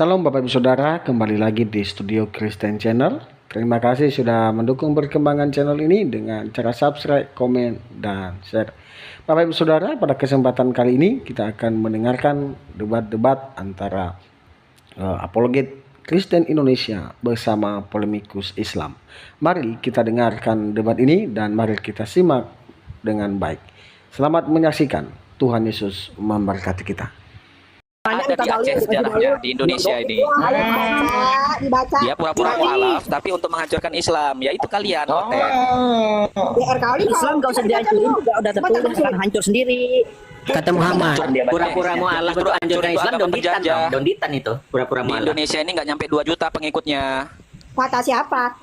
Salam Bapak Ibu Saudara, kembali lagi di Studio Kristen Channel. Terima kasih sudah mendukung perkembangan channel ini dengan cara subscribe, komen, dan share. Bapak Ibu Saudara, pada kesempatan kali ini kita akan mendengarkan debat-debat antara apologet Kristen Indonesia bersama polemikus Islam. Mari kita dengarkan debat ini dan mari kita simak dengan baik. Selamat menyaksikan. Tuhan Yesus memberkati kita. Ada di Aceh sejarahnya di Indonesia ini. Dia pura-pura mualaf tapi untuk menghancurkan Islam, yaitu kalian. Islam gak usah dihancurin juga, udah tertulis akan hancur sendiri. Kata Muhammad, pura-pura mualaf itu hancurkan Islam, donditan itu. Pura-pura Di mualaf. Indonesia ini nggak nyampe 2 juta pengikutnya. Kata siapa?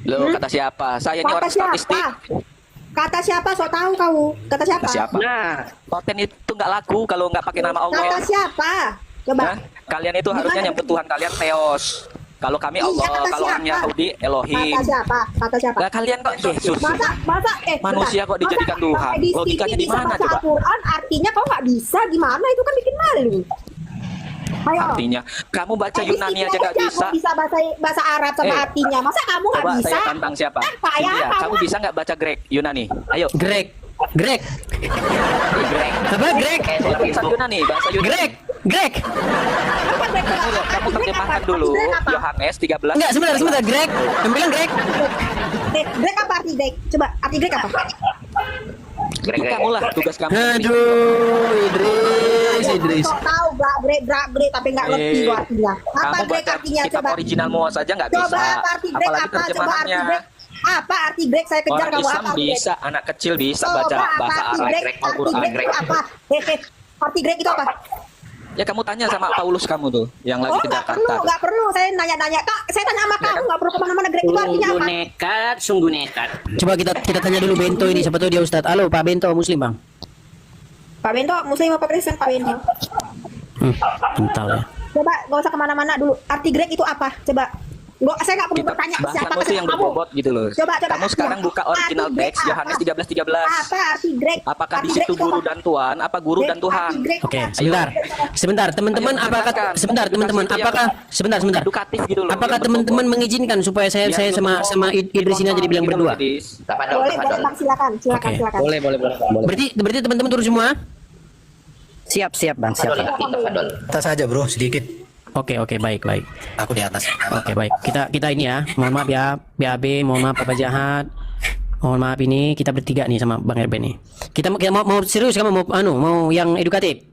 Loh, kata siapa? Saya ini Kata orang statistik. siapa? Kata siapa? So tahu kau. Kata siapa? Kata siapa? Nah, Konten itu nggak laku kalau nggak pakai nama Kata Allah. siapa? Coba. Hah? Kalian itu harusnya nyebut Tuhan kalian Theos. Kalau kami Iya, Allah, kata kalau orang siapa? Yahudi Elohim. Kata siapa? Kata siapa? Lah kalian kok Yesus? Masa Manusia kok dijadikan Tuhan? Logikanya di mana coba? Al-Quran artinya kau nggak bisa gimana? Itu kan bikin malu. Ayo. Artinya kamu baca Yunani aja nggak bisa. Bisa bahasa Arab sama artinya. Masa kamu nggak Coba bisa? saya tantang siapa? Payah Iya, kamu. kamu bisa nggak baca Grek Yunani? Ayo. Greg. Grek. Apa Greg? Bahasa Yunani, bahasa Yunani. Greg. Kamu terjemahkan dulu Yohanes 13. Enggak, sebentar. Greg. Yang bilang Greg. Greg apa arti Greg? Coba arti Greg apa? Itu kamu lah tugas kamu. Aduh, Idris. Kau tahu Greg tapi nggak ngerti gua artinya. Apa Kamu Greg baca artinya kitab coba? originalmu saja nggak bisa. Coba apa arti Greg Apalagi apa? Coba arti terjemahannya. Greg. Apa arti Greg? Saya kejar Orang kamu Islam apa arti Greg? bisa, anak kecil bisa Coba baca apa bahasa arti Arab. Greg? Arti Greg itu apa? Arti Greg itu apa? Ya kamu tanya sama Paulus kamu tuh yang lagi Oh, ke nggak Jakarta. tuh. perlu. Saya nanya-nanya. Kak, saya tanya sama kamu, nggak perlu kemana-mana. Greg itu artinya apa? Sungguh nekat. Coba kita tanya dulu Bento ini, siapa tahu dia Ustadz. Halo, Pak Bento, Muslim Bang. Pak Bento, Muslim apa Kristen Pak Bento? Kental ya. Coba, nggak usah kemana-mana dulu. Arti Greg itu apa? Coba. Saya nggak perlu Kitab bertanya siapa bahasamu tuh yang kamu. berbobot gitu loh. Coba. Kamu sekarang buka original Arti Greg teks Yohanes apa? 13:13. Apa arti Greg? Apakah di Arti situ Greg itu guru apa? dan Tuhan? Apa guru dan Tuhan? Arti Greg Oke, apa? sebentar teman-teman, Ayo, apakah silakan. sebentar teman-teman, Edukasi itu apakah yang sebentar edukatif gitu loh. apakah yang teman-teman berbobot. mengizinkan supaya saya Biar sama lu Idris ini aja dibilang gitu loh, berdua? Idris. Boleh Bang, silakan. Oke. Boleh. Berarti teman-teman turun semua? Siap bang, siap. Atas aja bro, sedikit. Oke, baik. Aku di atas. Oke, baik. Kita ini ya. Mohon maaf ya, BAB, mohon maaf Bapak Jahat. Mohon maaf ini kita bertiga nih sama Bang Erben nih. Kita mau serius, kamu mau yang edukatif?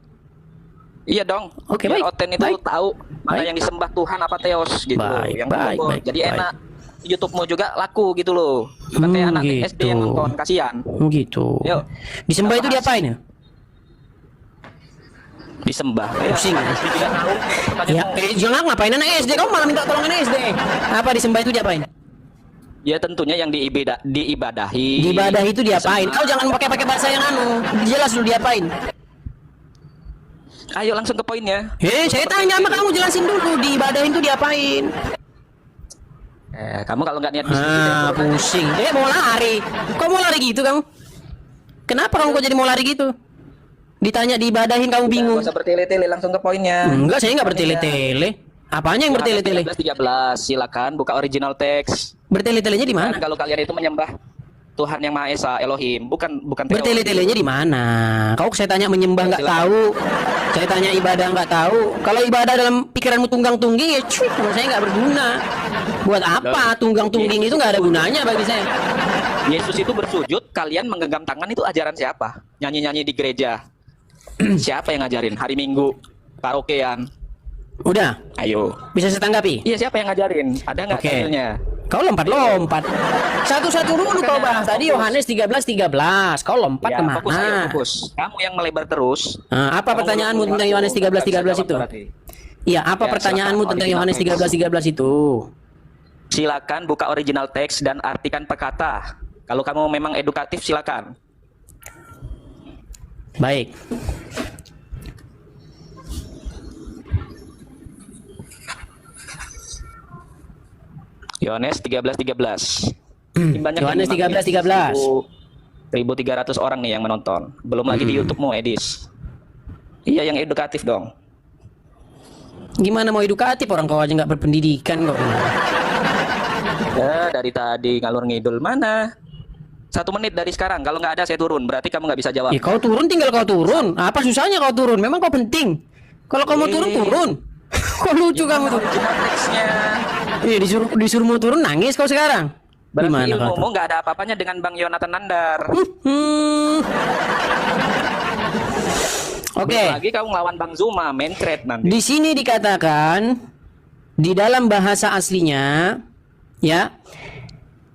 Iya dong. Oke, Biar baik. Oten itu Baik. tahu mana Baik. yang disembah Tuhan apa Theos gitu loh. Baik, Yang baik, berbobot. baik, Jadi baik. enak. YouTube-mu juga laku gitu loh. Bukan kayak anak gitu. SD yang nonton, kasihan. Gitu. Yuk. Disembah itu Kita bahas. diapain ya? Disembah. Pusing. SD juga tahu. Ya, jangan ngapain anak SD? Kamu malah minta tolong anak SD. Apa disembah itu diapain? Ya tentunya yang diibadahi. Di ibadah itu diapain? Disembah. Kau jangan pakai bahasa yang jelas dulu diapain. Ayo langsung ke poinnya. Saya tanya sama kamu, jelasin dulu di ibadah itu diapain. Kamu kalau nggak niat bisnis, Pusing. Mau lari. Kok mau lari gitu kamu? Kenapa kamu kok jadi mau lari gitu? Ditanya diibadahin kamu bingung. Gak usah bertele-tele, langsung ke poinnya. Enggak, saya nggak bertele-tele. Apanya yang bertele-tele? 13 silakan buka original teks. Bertele-telenya di mana? Kalau kalian itu menyembah Tuhan yang Maha Esa, Elohim, bukan Theos. Bertele-telenya di mana? Kau saya tanya menyembah nggak Silakan. tahu. Saya tanya ibadah nggak tahu. Kalau ibadah dalam pikiranmu tunggang-tungging ya cuy, menurut saya nggak berguna. Buat apa tunggang-tungging itu nggak ada gunanya bagi saya. Yesus itu bersujud, kalian menggenggam tangan itu ajaran siapa? Nyanyi-nyanyi di gereja. Siapa yang ngajarin? Hari Minggu, karaokean. Udah, Ayo. bisa saya tanggapi? Iya, siapa yang ngajarin? Ada nggak Oke. dalilnya? Kau lompat-lompat. Satu-satu dulu kau bahas. Tadi Yohanes 13:13. Kau lompat Ya, kemana? fokus, ayo, fokus. Kamu yang melebar terus. Nah, apa pertanyaanmu tentang Yohanes 13:13 itu? Iya, apa Ya, pertanyaanmu silakan, tentang original Yohanes teks. 13:13 itu? Silakan buka original teks dan artikan per kata. Kalau kamu memang edukatif, silakan. Baik. Yohanes 13:13. Yohanes 13:13. 1.300 orang nih yang menonton. Belum lagi di YouTube-mu, Edis. Iya, yang edukatif dong. Gimana mau edukatif orang kau aja nggak berpendidikan kok. Ya, dari tadi ngalur ngidul mana? 1 menit dari sekarang. Kalau nggak ada saya turun. Berarti kamu nggak bisa jawab. Ya kau turun tinggal kau turun. Apa susahnya kau turun? Memang kau penting. Kalau kau mau turun turun. Kok lucu kamu tuh? Original text-nya. Iya disuruh mau turun nangis kau sekarang. Berarti Gimana kau ilmumu tuh? nggak ada apa-apanya dengan Bang Yonatan Nandar. Oke. Belum lagi kamu ngelawan Bang Zuma, main thread nanti. Di sini dikatakan di dalam bahasa aslinya ya.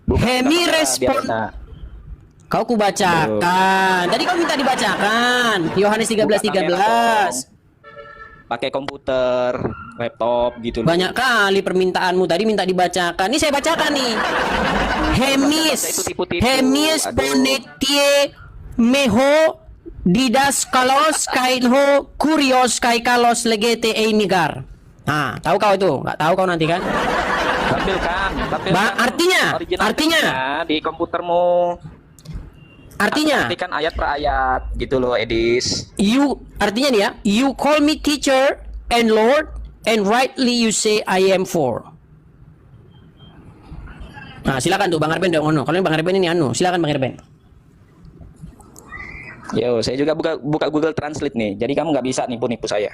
Hemi respon. Kau kubacakan. Tadi kau minta dibacakan. Yohanes 13:13. Pakai komputer, laptop gitu. Banyak kali permintaanmu tadi minta dibacakan. Ini saya bacakan nih. Hemis ponetie meho didaskalos kailho kurios kai kalos legete einigar. Nah, tahu kau itu? Nggak tahu kau nanti kan? Tampilkan Artinya text-nya di komputermu. Artinya Artikan ayat per ayat gitu loh, Edis. artinya nih ya, you call me teacher and Lord and rightly you say I am for. Nah, silakan tuh Bang Arben dong ono. Kalau Bang Arben ini anu, silakan Bang Arben. Yo, saya juga buka Google Translate nih. Jadi kamu nggak bisa nipu saya.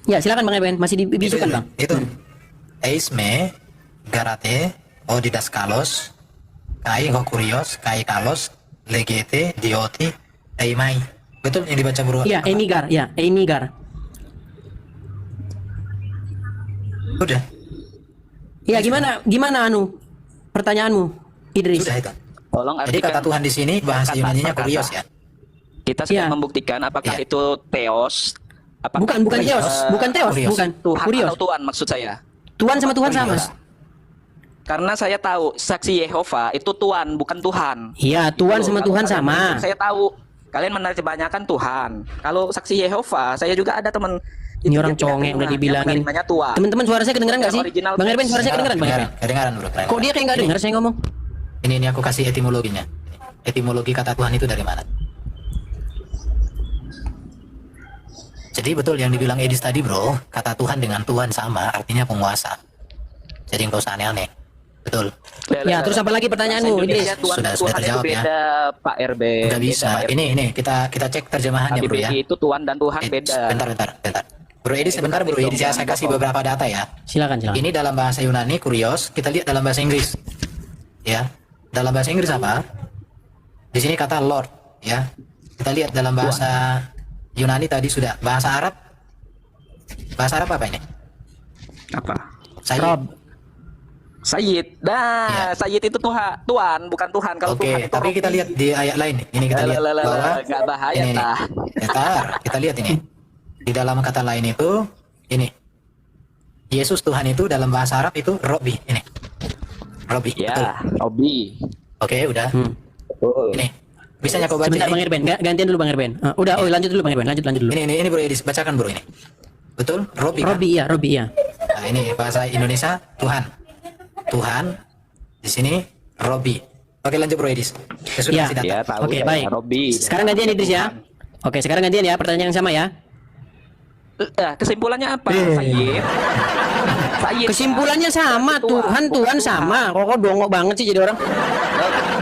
Ya, silakan Bang Arben, masih dibisukan Bang. Itu. Eisme, garate, odidaskalos, kai hokurios, kai kalos, legete, dioti, eimai. Betul yang dibaca bro? Iya, Enigar, ya, Enigar. Udah. Iya, gimana anu? Pertanyaanmu, Idris. Sudah itu. Tolong Jadi artikan kata Tuhan di sini bahasa kata Yunaninya per kata. kurios ya. Kita sedang Iya. membuktikan apakah Iya. itu theos, apakah Bukan Theos, bukan Theos, Kurios. bukan. Tuhan Kurios. atau Tuhan maksud saya. Tuhan sama Tuhan sama. Kurios. Karena saya tahu saksi Yehova itu Tuhan bukan Tuhan. Iya, Tuhan Gitu. sama Kalau Tuhan kalian sama. begitu, saya tahu kalian menerjemahkan Tuhan. Kalau saksi Yehova, saya juga ada teman. Ini orang dia tidak congeng udah terima, dibilangin. yang menerimanya Tuhan. Teman-teman suara saya kedengeran nggak sih? Original Bang Erben text. suara saya kedengeran Bang Erben? Kedengaran bro. Kok dia kayak nggak dengar saya ngomong? Ini aku kasih etimologinya. Etimologi kata Tuhan itu dari mana? Jadi betul yang dibilang Edis tadi bro, kata Tuhan dengan Tuhan sama, artinya penguasa. Jadi nggak usah aneh-aneh. Betul. Ya, terus apa lagi pertanyaanmu, Bahasa Indonesia Idris? Tuhan, Sudah Tuhan itu terjawab ya. beda, Pak RB. Nggak bisa. Beda, Pak RB. Ini kita cek terjemahannya bro ya. KBBI itu Tuhan dan Tuhan beda. Bentar. Bro Edis sebentar bro Edis ya, saya kasih beberapa data ya. Silakan. Ini dalam bahasa Yunani kurios, kita lihat dalam bahasa Inggris. Ya. Dalam bahasa Inggris apa? Di sini kata Lord, ya. Kita lihat dalam bahasa Yunani tadi sudah. Bahasa Arab. Bahasa Arab apa ini? Apa? Sayyid. Rob. Sayyid. Nah, Sayyid itu Tuhan, bukan Tuhan. Kalau Oke, Tuhan itu tapi kita lihat di ayat lain. Ini kita lihat bahwa nggak bahaya ini. tah. Bentar, kita lihat ini. Di dalam kata lain itu ini. Yesus Tuhan itu dalam bahasa Arab itu Robbi ini. Robbi. Betul. Ya, Robi. Oke, udah. Betul. Ini. Bisanya kau baca Sebentar ini? Bang Erben, gantian dulu Bang Erben. Udah, lanjut dulu Bang Erben, lanjut dulu. Ini bro Edis, bacakan bro ini. Betul? Robbi. Kan? Robi iya. Nah, ini bahasa Indonesia Tuhan. Tuhan di sini Robbi. Oke, lanjut bro Edis. Saya sudah Ya. kasih data. Ya, tahu Oke, ya, baik. Robi. Sekarang gantian Idris ya. Oke, sekarang gantian ya, pertanyaan yang sama ya. Kesimpulannya apa? Sayyid. Sayyid. Kesimpulannya sama, Tuhan sama. Kok dongok banget sih jadi orang.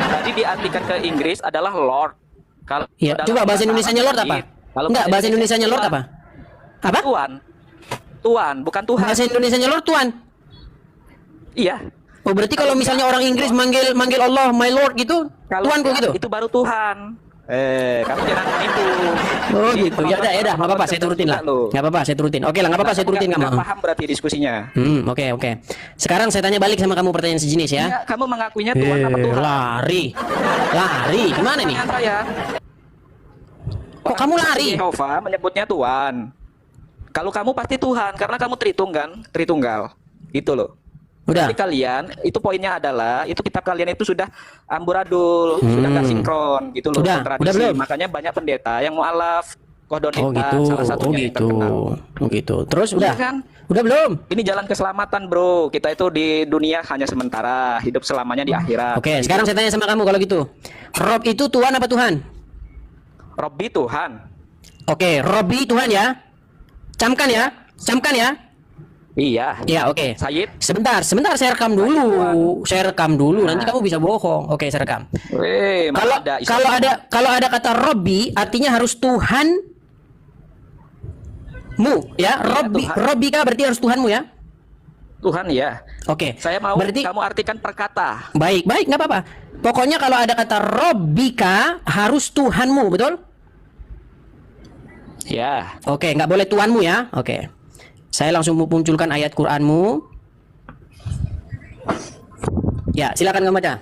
Tadi diartikan ke Inggris adalah Lord. Kalau Iya, dalam coba bahasa Indonesianya Lord apa? Kalau Enggak, bahasa Indonesianya Lord apa? Apa? Tuhan, bukan Tuhan. Bahasa Indonesianya Lord Tuhan. Iya. Oh, berarti kalau misalnya orang Inggris manggil Allah my Lord gitu, Kalau Tuanku gitu. itu baru Tuhan. Kamu jangan menipu. Oh gitu. Ya udah, enggak apa-apa, saya turutin lah. Enggak apa-apa, saya turutin. Oke lah, enggak apa-apa, saya turutin kamu. Nggak paham berarti diskusinya. Oke. Sekarang saya tanya balik sama kamu pertanyaan sejenis ya. Enggak, kamu mengakuinya Tuhan apa Tuhan? Lari. Gimana nih? Pertanyaan saya. Kok kamu lari? Yehova menyebutnya Tuhan. Kalau kamu pasti Tuhan karena kamu Tritunggal. Itu loh. Udah. Tapi kalian, itu poinnya adalah itu kitab kalian itu sudah amburadul, sudah nggak sinkron gitu loh, Udah kontradiksi. belum? Makanya banyak pendeta yang mualaf, Kohdonita, Oh gitu. salah satunya yang terkenal. Oh gitu. Terus udah. Iya kan? Udah belum? Ini jalan keselamatan, bro. Kita itu di dunia hanya sementara, hidup selamanya di akhirat. Oke, sekarang saya tanya sama kamu kalau gitu. Rob itu Tuhan apa Tuhan? Robbi Tuhan. Oke, Robbi Tuhan ya. Camkan ya. Camkan ya. Iya. Ya, oke. Sayyid. Sebentar saya rekam dulu. Saya rekam dulu. Nanti kamu bisa bohong. Oke, saya rekam. Mana ada Islam. Kalau ada kata Robbi artinya harus Tuhan mu ya. Tuhan. Robbika berarti harus Tuhanmu ya. Tuhan ya. Oke. Saya mau berarti kamu artikan per kata. baik nggak apa-apa. Pokoknya kalau ada kata Robbika harus Tuhanmu, betul? Ya. Oke, nggak boleh Tuhanmu ya. Oke. Saya langsung munculkan ayat Qur'anmu. Ya, silakan kamu baca.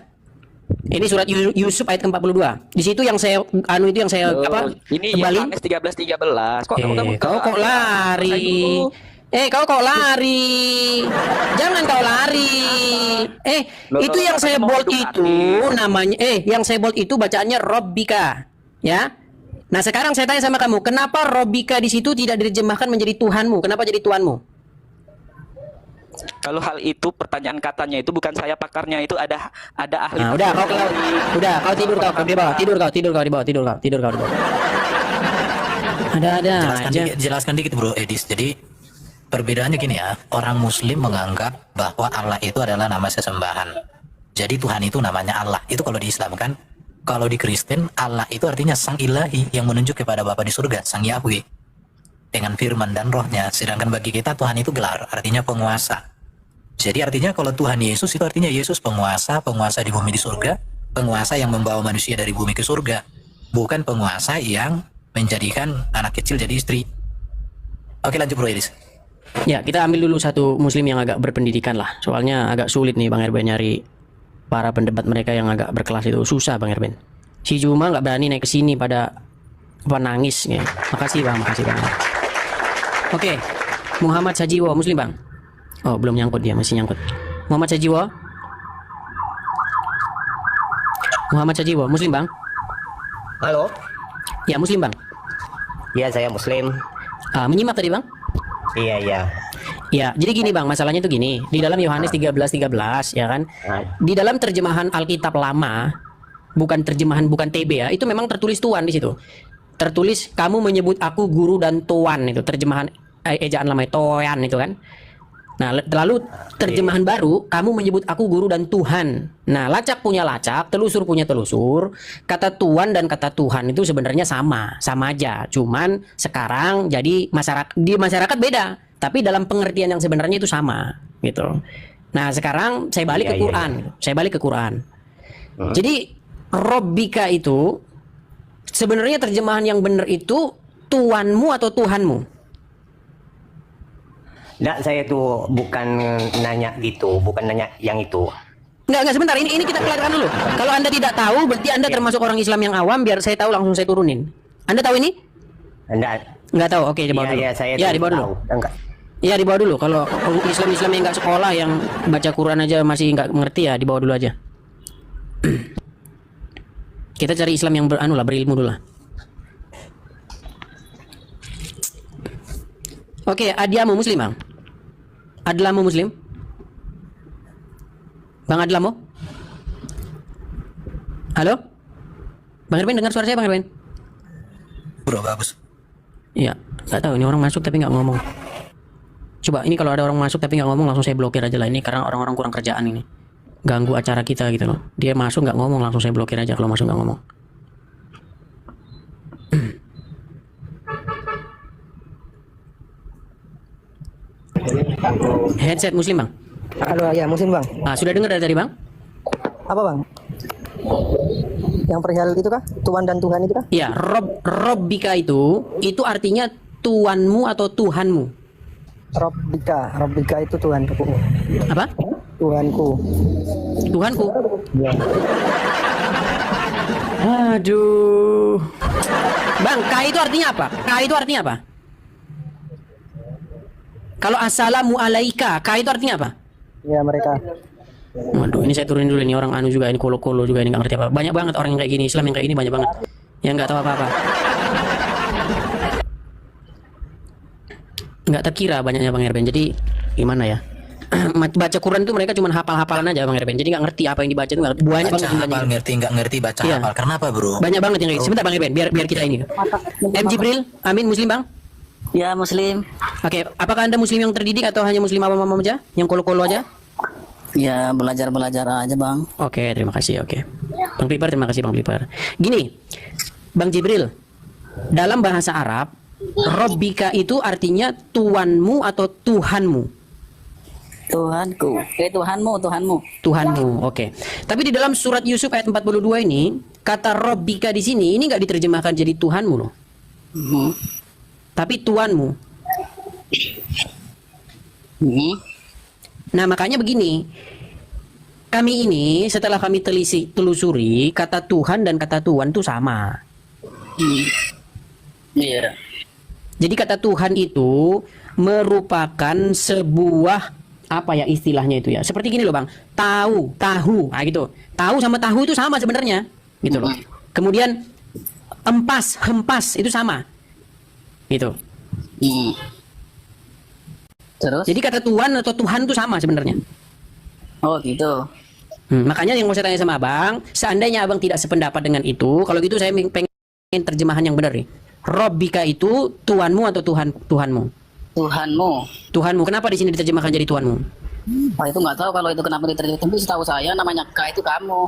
Ini surat Yusuf ayat ke-42. Di situ yang saya itu yang saya Ini kembali. Yohanes 13:13. Kok kamu Kau kok lari? Kau kok lari? Jangan kau lari. Itu yang saya bold itu namanya yang saya bold itu bacaannya Robbika. Ya. Nah, sekarang saya tanya sama kamu, kenapa Robbika di situ tidak diterjemahkan menjadi Tuhanmu? Kenapa jadi Tuhanmu? Kalau hal itu pertanyaan katanya itu bukan saya pakarnya, itu ada ahli. Nah, kau tidur kau di bawah, tidur kau di bawah. Ada aja. Jelaskan dikit bro Edis. Jadi perbedaannya gini ya, orang Muslim menganggap bahwa Allah itu adalah nama sesembahan. Jadi Tuhan itu namanya Allah. Itu kalau di Islam kan. Kalau di Kristen, Allah itu artinya Sang Ilahi yang menunjuk kepada Bapa di surga, Sang Yahweh, dengan firman dan rohnya. Sedangkan bagi kita Tuhan itu gelar, artinya penguasa. Jadi artinya kalau Tuhan Yesus itu artinya Yesus penguasa di bumi di surga, penguasa yang membawa manusia dari bumi ke surga, bukan penguasa yang menjadikan anak kecil jadi istri. Oke, lanjut bro Iris. Ya, kita ambil dulu satu muslim yang agak berpendidikan lah. Soalnya agak sulit nih Bang Erben nyari para pendebat mereka yang agak berkelas itu. Susah Bang Erben. Si Juma nggak berani naik ke sini pada nangis ya. Makasih Bang. Oke. Muhammad Sajiwo muslim Bang. Oh, belum nyangkut dia, masih nyangkut. Muhammad Sajiwo muslim Bang. Halo. Ya, muslim Bang. Iya, saya Muslim. Menyimak tadi Bang? Iya. Ya, jadi gini Bang, masalahnya tuh gini. Di dalam Yohanes 13:13 ya kan. Di dalam terjemahan Alkitab lama, bukan TB ya, itu memang tertulis Tuhan di situ. Tertulis kamu menyebut aku guru dan tuan, itu terjemahan ejaan lama Toyan itu kan. Nah, lalu terjemahan baru kamu menyebut aku guru dan Tuhan. Nah, lacak punya lacak, telusur punya telusur. Kata tuan dan kata Tuhan itu sebenarnya sama aja. Cuman sekarang jadi masyarakat beda. Tapi dalam pengertian yang sebenarnya itu sama gitu. Nah, sekarang saya balik ke Quran. Saya balik ke Quran. Jadi Robbika itu sebenarnya terjemahan yang benar itu Tuanmu atau Tuhanmu? Nggak, saya tuh bukan nanya gitu, bukan nanya yang itu. Enggak, sebentar. Ini kita klarkan dulu. Kalau Anda tidak tahu, berarti Anda termasuk orang Islam yang awam. Biar saya tahu, langsung saya turunin. Anda tahu ini? Nggak tahu. Oke, dibawa dulu. Iya, saya dibawa dulu. Enggak. Iya, dibawa dulu. Kalau Islam yang nggak sekolah, yang baca Quran aja masih nggak mengerti ya, dibawa dulu aja. Kita cari Islam yang berilmu dulu lah. Oke, Adiamu muslim Bang? Adlamu muslim? Bang Adlamu? Halo? Bang Erwin dengar suara saya Bang Erwin? Bro, bagus. Iya, nggak tahu ini orang masuk tapi nggak ngomong. Coba ini kalau ada orang masuk tapi nggak ngomong langsung saya blokir aja lah, ini karena orang-orang kurang kerjaan ini. Ganggu acara kita gitu loh. Dia masuk nggak ngomong langsung saya blokir aja kalau masuk nggak ngomong. Headset muslim Bang? Halo, ya Muslim Bang. Sudah dengar dari tadi Bang? Apa Bang? Yang perihal itu kah? Tuhan dan Tuhan itu kah? Iya, Robbika itu artinya tuanmu atau Tuhanmu? Robbika itu Tuhanku. Apa? Tuhanku. Tuhanku. Ya. Aduh. Bang, K itu artinya apa? K itu artinya apa? Kalau assalamu alaika, K itu artinya apa? Ya, mereka. Waduh, ini saya turunin dulu, ini orang anu juga, ini kolo-kolo juga, ini nggak ngerti apa. Banyak banget orang yang kayak gini, Islam yang kayak gini banyak banget, yang nggak tahu apa-apa. Nggak terkira banyaknya Bang Erben. Jadi gimana ya? Baca Quran itu mereka cuma hafal-hafalan aja Bang Erben. Jadi nggak ngerti apa yang dibaca itu, banyak banget. Hafal nggak ngerti baca Iya. hafal. Kenapa bro? Banyak banget yang kayak gitu. Sebentar Bang Erben, biar kita ini. M Jibril, Amin Muslim Bang. Ya Muslim. Oke, apakah Anda muslim yang terdidik atau hanya muslim awam-awam aja? Yang kolo-kolo aja? Ya belajar aja bang. Oke, terima kasih. Oke. Bang Pipar, terima kasih Bang Pipar. Gini, Bang Jibril, dalam bahasa Arab, Robbika itu artinya tuanmu atau Tuhanmu. Tuhanku. Tuhanmu. Tuhanmu, oke. Tapi di dalam surat Yusuf ayat 42 ini, kata Robbika di sini, ini nggak diterjemahkan jadi Tuhanmu loh. Mhm. Tapi Tuanmu. Mhm. Nah, makanya begini. Kami ini, setelah kami telusuri, kata Tuhan dan kata Tuhan itu sama. Iya. Jadi kata Tuhan itu merupakan sebuah apa ya istilahnya itu ya. Seperti gini loh Bang, tahu, nah gitu. Tahu sama tahu itu sama sebenarnya, gitu loh. Kemudian hempas itu sama, gitu. Terus? Jadi kata Tuhan atau Tuhan itu sama sebenarnya. Oh gitu. Makanya yang mau saya tanya sama Abang, seandainya Abang tidak sependapat dengan itu, kalau gitu saya pengen terjemahan yang benar nih. Robbika itu Tuhanmu atau Tuhanmu? Tuhanmu. Kenapa di sini diterjemahkan jadi Tuhanmu? Oh itu nggak tahu kalau itu kenapa diterjemahkan. Tapi setahu saya namanya K itu kamu.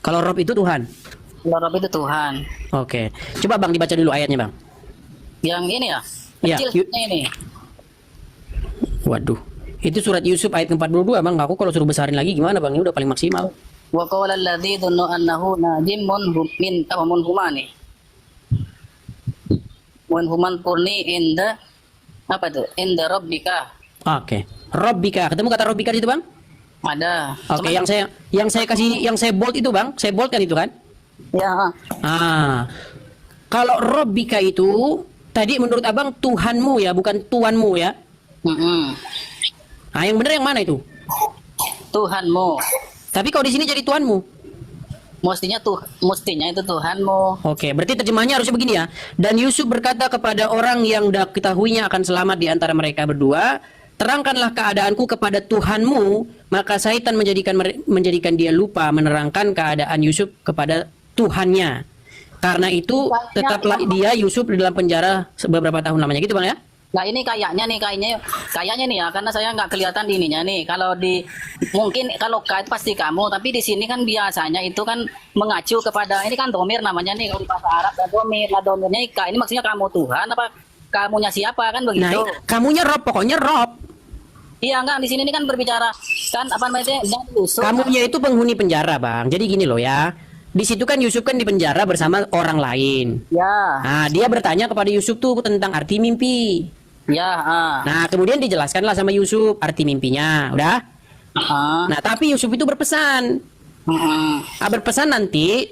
Kalau Rob itu Tuhan. Kalau Rob itu Tuhan. Oke. Coba Bang dibaca dulu ayatnya Bang. Yang ini ya? Iya, Kecil ini. Waduh. Itu surat Yusuf ayat 42 Bang. Aku kalau suruh besarin lagi gimana Bang? Ini udah paling maksimal. Wa qala alladzi dhunnu annahu najimun min awamun humani. Human purni inda apa tuh? Inda Rabbika. Oke. Robbika. Ketemu kata Robbika di situ Bang? Ada. Oke, yang saya bold itu Bang. Saya bold kan itu kan? Ya. Kalau Robbika itu tadi menurut Abang Tuhanmu ya, bukan tuanmu ya? Yang benar yang mana itu? Tuhanmu. Tapi kalau di sini jadi tuanmu. Mestinya itu Tuhanmu. Oke, berarti terjemahnya harusnya begini ya. Dan Yusuf berkata kepada orang yang diketahuinya akan selamat di antara mereka berdua, terangkanlah keadaanku kepada Tuhanmu, maka Syaitan menjadikan dia lupa menerangkan keadaan Yusuf kepada Tuhannya. Karena itu tetaplah dia Yusuf di dalam penjara beberapa tahun lamanya, gitu Bang ya? Nah ini kayaknya nih ya, karena saya nggak kelihatan di ininya nih. Kalau mungkin kalau kait pasti kamu, tapi di sini kan biasanya itu kan mengacu kepada ini kan domir namanya nih kalau di bahasa Arab dan domir. Nah domirnya ika ini maksudnya kamu Tuhan apa kamunya siapa kan begitu? Nah, kamunya Rob, pokoknya Rob. Iya enggak di sini ini kan berbicara kan apa namanya? Yusuf. Kamunya itu penghuni penjara Bang. Jadi gini loh ya. Di situ kan Yusuf kan di penjara bersama orang lain. Ya. Nah, dia bertanya kepada Yusuf tuh tentang arti mimpi. Ya. Nah, kemudian dijelaskanlah sama Yusuf arti mimpinya, udah? Nah, tapi Yusuf itu berpesan. Berpesan nanti,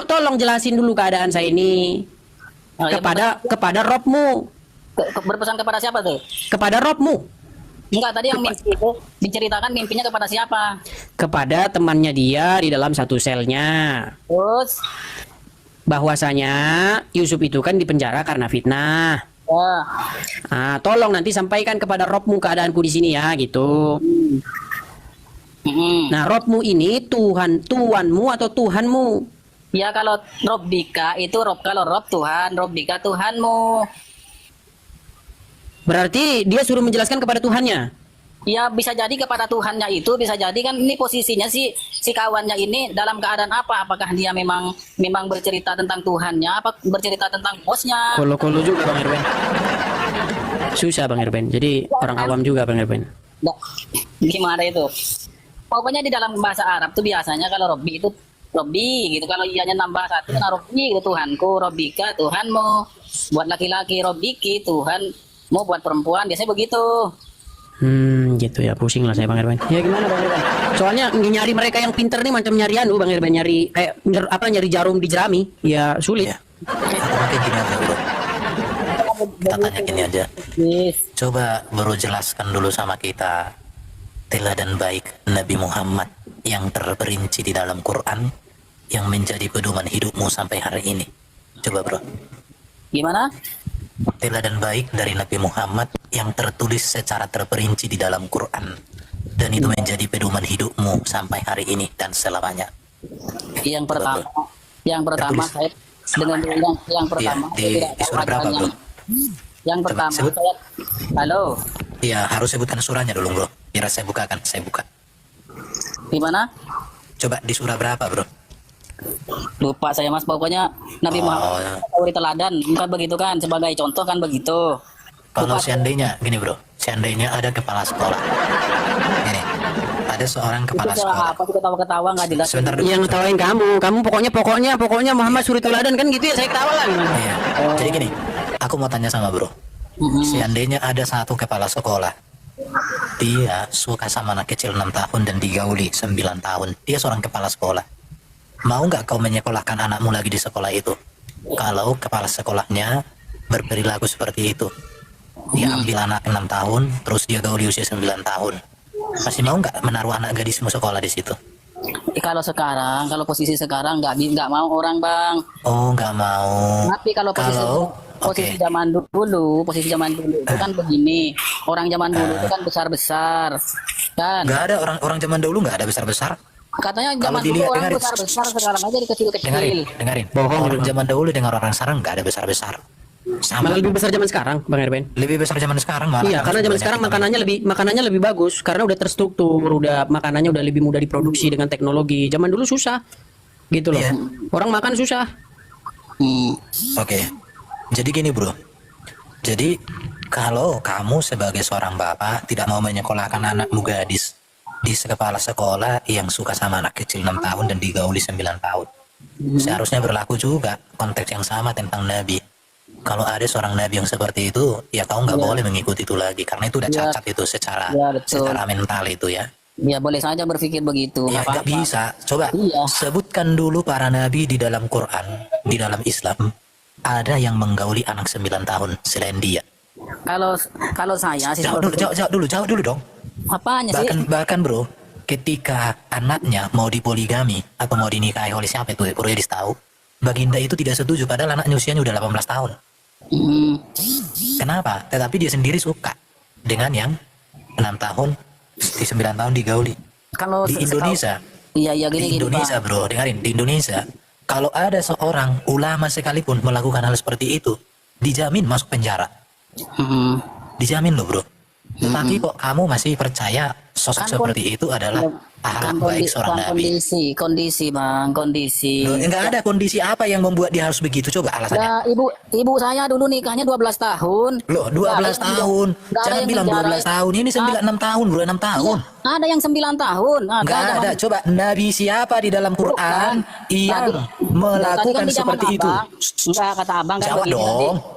tolong jelasin dulu keadaan saya ini kepada Robmu. Berpesan kepada siapa tuh? Kepada Robmu. Enggak, tadi yang mimpi itu diceritakan mimpinya kepada siapa? Kepada temannya dia di dalam satu selnya. Terus? Bahwasanya Yusuf itu kan dipenjara karena fitnah. Tolong nanti sampaikan kepada Robmu keadaanku di sini ya, gitu. Nah, Robmu ini tuanmu atau Tuhanmu? Ya kalau Robbika itu kalau Rob Tuhan, Robbika Tuhanmu. Berarti dia suruh menjelaskan kepada Tuhannya. Ya bisa jadi kepada Tuhannya itu, bisa jadi kan ini posisinya si kawannya ini dalam keadaan apa? Apakah dia memang bercerita tentang Tuhannya, apa bercerita tentang bosnya? Kolo-kolo juga Bang Erben. Susah Bang Erben. Jadi orang awam juga Bang Erben. Gimana itu? Pokoknya di dalam bahasa Arab tuh biasanya kalau Robbi itu Robbi gitu. Kalau ianya nambah satu kan Robbi gitu, Tuhanku, Robbika Tuhanmu. Buat laki-laki Robbiki Tuhanmu, buat perempuan biasanya begitu. Gitu ya, pusing lah saya Bang Erben. Ya gimana Bang Erben? Soalnya nyari mereka yang pinter nih macam nyari Bang Erben, nyari kayak nyari jarum di jerami, ya sulit. Ya. Mungkin gini aja bro. Katanya gini aja. Coba bro jelaskan dulu sama kita teladan baik Nabi Muhammad yang terperinci di dalam Quran yang menjadi pedoman hidupmu sampai hari ini. Coba bro. Gimana? Teladan baik dari Nabi Muhammad yang tertulis secara terperinci di dalam Quran dan itu menjadi pedoman hidupmu sampai hari ini dan selamanya. Yang pertama saya dengan yang pertama di surah berapa bro? Yang Coba pertama sebut. halo, Iya, harus sebutkan surahnya dulu, bro. Biar saya bukakan, saya buka. gimana? Coba di surah berapa, bro? Lupa saya Mas, pokoknya Nabi Muhammad suri teladan, bukan begitu kan? Sebagai contoh kan begitu. Kalau Lupa. seandainya, gini bro, seandainya ada kepala sekolah. Gini, ada seorang Itu kepala salah sekolah. apa sih, ketawa-ketawa nggak jelas. Sebentar dulu. Yang ngetawain kamu pokoknya Muhammad suri teladan kan gitu ya, saya ketawa lah. Iya. Jadi gini, aku mau tanya sama bro. Seandainya ada satu kepala sekolah, dia suka sama anak kecil 6 tahun dan digauli 9 tahun. Dia seorang kepala sekolah. Mau nggak kau menyekolahkan anakmu lagi di sekolah itu? Kalau kepala sekolahnya berperilaku seperti itu. Dia ambil anak 6 tahun, terus dia gauli usia 9 tahun. Masih mau nggak menaruh anak gadismu sekolah di situ? Kalau sekarang, kalau posisi sekarang nggak mau orang bang. Oh, nggak mau. Tapi kalau posisi Oke. zaman dulu itu kan begini. Orang zaman dulu itu kan besar-besar, kan? Nggak ada orang zaman dahulu nggak ada besar-besar. Katanya Kalau zaman dulu dilihat, orang dengarin. besar-besar, sekarang aja di kecil-kecil. Dengarin. Orang zaman dahulu dengan orang sekarang nggak ada besar-besar. Sama. Malah lebih besar zaman sekarang, Bang Erben. Lebih besar zaman sekarang malah. Iya, karena zaman sekarang makanannya lebih bagus karena udah terstruktur, udah makanannya udah lebih mudah diproduksi dengan teknologi. Zaman dulu susah. Gitu loh. Iya. Orang makan susah. Oke. Jadi gini bro. Jadi kalau kamu sebagai seorang bapak tidak mau menyekolahkan anakmu gadis di kepala sekolah yang suka sama anak kecil 6 tahun dan digauli 9 tahun. Seharusnya berlaku juga konteks yang sama tentang Nabi. Kalau ada seorang Nabi yang seperti itu, ya kau nggak boleh mengikuti itu lagi karena itu udah Iya. cacat itu secara Iya, betul. secara mental itu ya. Ya boleh saja berpikir begitu. Ya nggak nggak apa-apa. bisa. Coba Iya. sebutkan dulu para nabi di dalam Quran, di dalam Islam ada yang menggauli anak 9 tahun selain dia. Kalau saya sih Jawab dulu dong. apanya sih? Bahkan bro, ketika anaknya mau dipoligami atau mau dinikahi oleh siapa itu, Bro Edis tahu, Baginda itu tidak setuju padahal anaknya usianya udah 18 tahun. Kenapa? Tetapi dia sendiri suka dengan yang 6 tahun, di 9 tahun digauli. Kalau Di Indonesia, iya di gini Indonesia Pak. bro, dengarin, di Indonesia kalau ada seorang ulama sekalipun melakukan hal seperti itu, dijamin masuk penjara. Dijamin loh bro. Tapi kok kamu masih percaya sosok Kan seperti itu adalah akhlak baik seorang nabi? kondisi bang, kondisi. Loh, enggak ada kondisi apa yang membuat dia harus begitu, coba alasannya. Nah, ibu saya dulu nikahnya 12 tahun. Loh, 12 tahun. Nggak ada Jangan yang bilang penjara. 12 tahun. Ini 6 tahun, bro, 6 tahun. Ada yang 9 tahun. Enggak ada. Coba nabi siapa di dalam Quran yang melakukan seperti itu? Enggak, kata abang kan Jawab begini dong. tadi.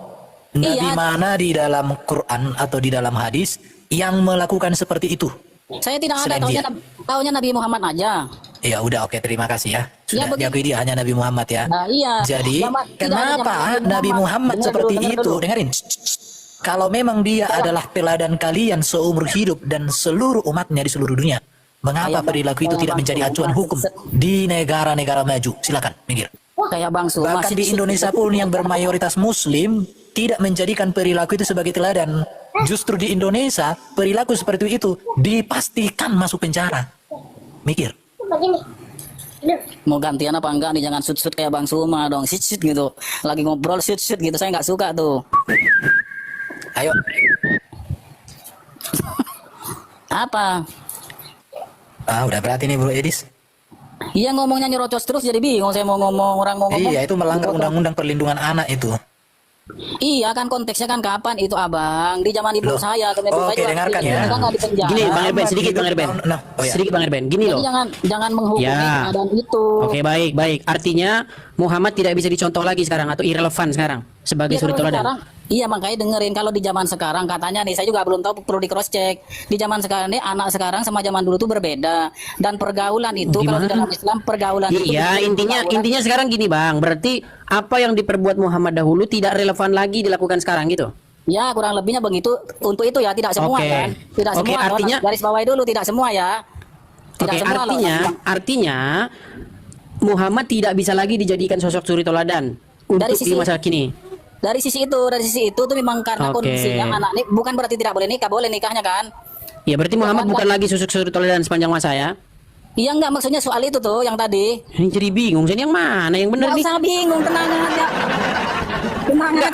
Nabi Iya. mana di dalam Quran atau di dalam hadis yang melakukan seperti itu? Saya tidak ada, Selain dia. taunya Nabi Muhammad aja. Ya udah, oke, terima kasih ya. Sudah begitu. diakui dia hanya Nabi Muhammad ya. Nah, iya. Jadi Tidak ada kenapa zaman Nabi Muhammad Dengar seperti dulu, dengar itu? dulu. Dengerin. Kalau memang dia adalah teladan kalian seumur hidup dan seluruh umatnya di seluruh dunia, mengapa Kayak perilaku itu Bang- tidak Bang menjadi Suma, acuan hukum di negara-negara maju? Silakan, minggir. Kayak Bang Suma. Bahkan di Indonesia pun yang bermayoritas Muslim tidak menjadikan perilaku itu sebagai teladan. Justru di Indonesia perilaku seperti itu dipastikan masuk penjara. Mikir. Mau gantian apa enggak nih, jangan shoot kayak Bang Suma dong, shoot gitu. Lagi ngobrol shoot gitu, saya nggak suka tuh. Ayo. Apa? Udah berarti nih Bro Edis. Iya, ngomongnya nyerocos terus jadi bingung saya mau ngomong, orang mau ngomong. Iya, itu melanggar undang-undang perlindungan anak itu. Iya kan, konteksnya kan kapan itu abang, di zaman ibu Loh. saya Oke, dengarkan ya. kan nggak di penjara. Gini Bang Erben, sedikit Bang Erben. Nah, oh ya. Sedikit Bang Erben. Gini Jadi loh. jangan menghukumi Ya. keadaan itu. Oke, baik. Artinya Muhammad tidak bisa dicontoh lagi sekarang atau irrelevan sekarang sebagai Iya, suri kalau teladan. sekarang, iya makanya dengerin, kalau di zaman sekarang katanya nih, saya juga belum tahu, perlu di cross check. Di zaman sekarang nih, anak sekarang sama zaman dulu tuh berbeda, dan pergaulan itu kalau di Gimana? dalam Islam pergaulan itu Iya, intinya sekarang gini Bang, berarti apa yang diperbuat Muhammad dahulu tidak relevan lagi dilakukan sekarang gitu. ya kurang lebihnya begitu. Untuk itu ya, tidak semua Oke. kan, tidak Oke, semua. artinya- garis bawahi dulu, tidak semua ya. Tidak Oke, semua loh. artinya Muhammad tidak bisa lagi dijadikan sosok suri teladan untuk Dari di sisi- masa kini. Dari sisi itu tuh memang karena Oke. kondisinya anak ini bukan berarti tidak boleh nikah, boleh nikahnya kan. Ya berarti Muhammad bukan lagi sosok suri teladan sepanjang masa ya. Iya enggak, maksudnya soal itu tuh yang tadi. Ini jadi bingung, jadi yang mana yang benar Nggak nih? usah bingung, tenang aja. Enggak,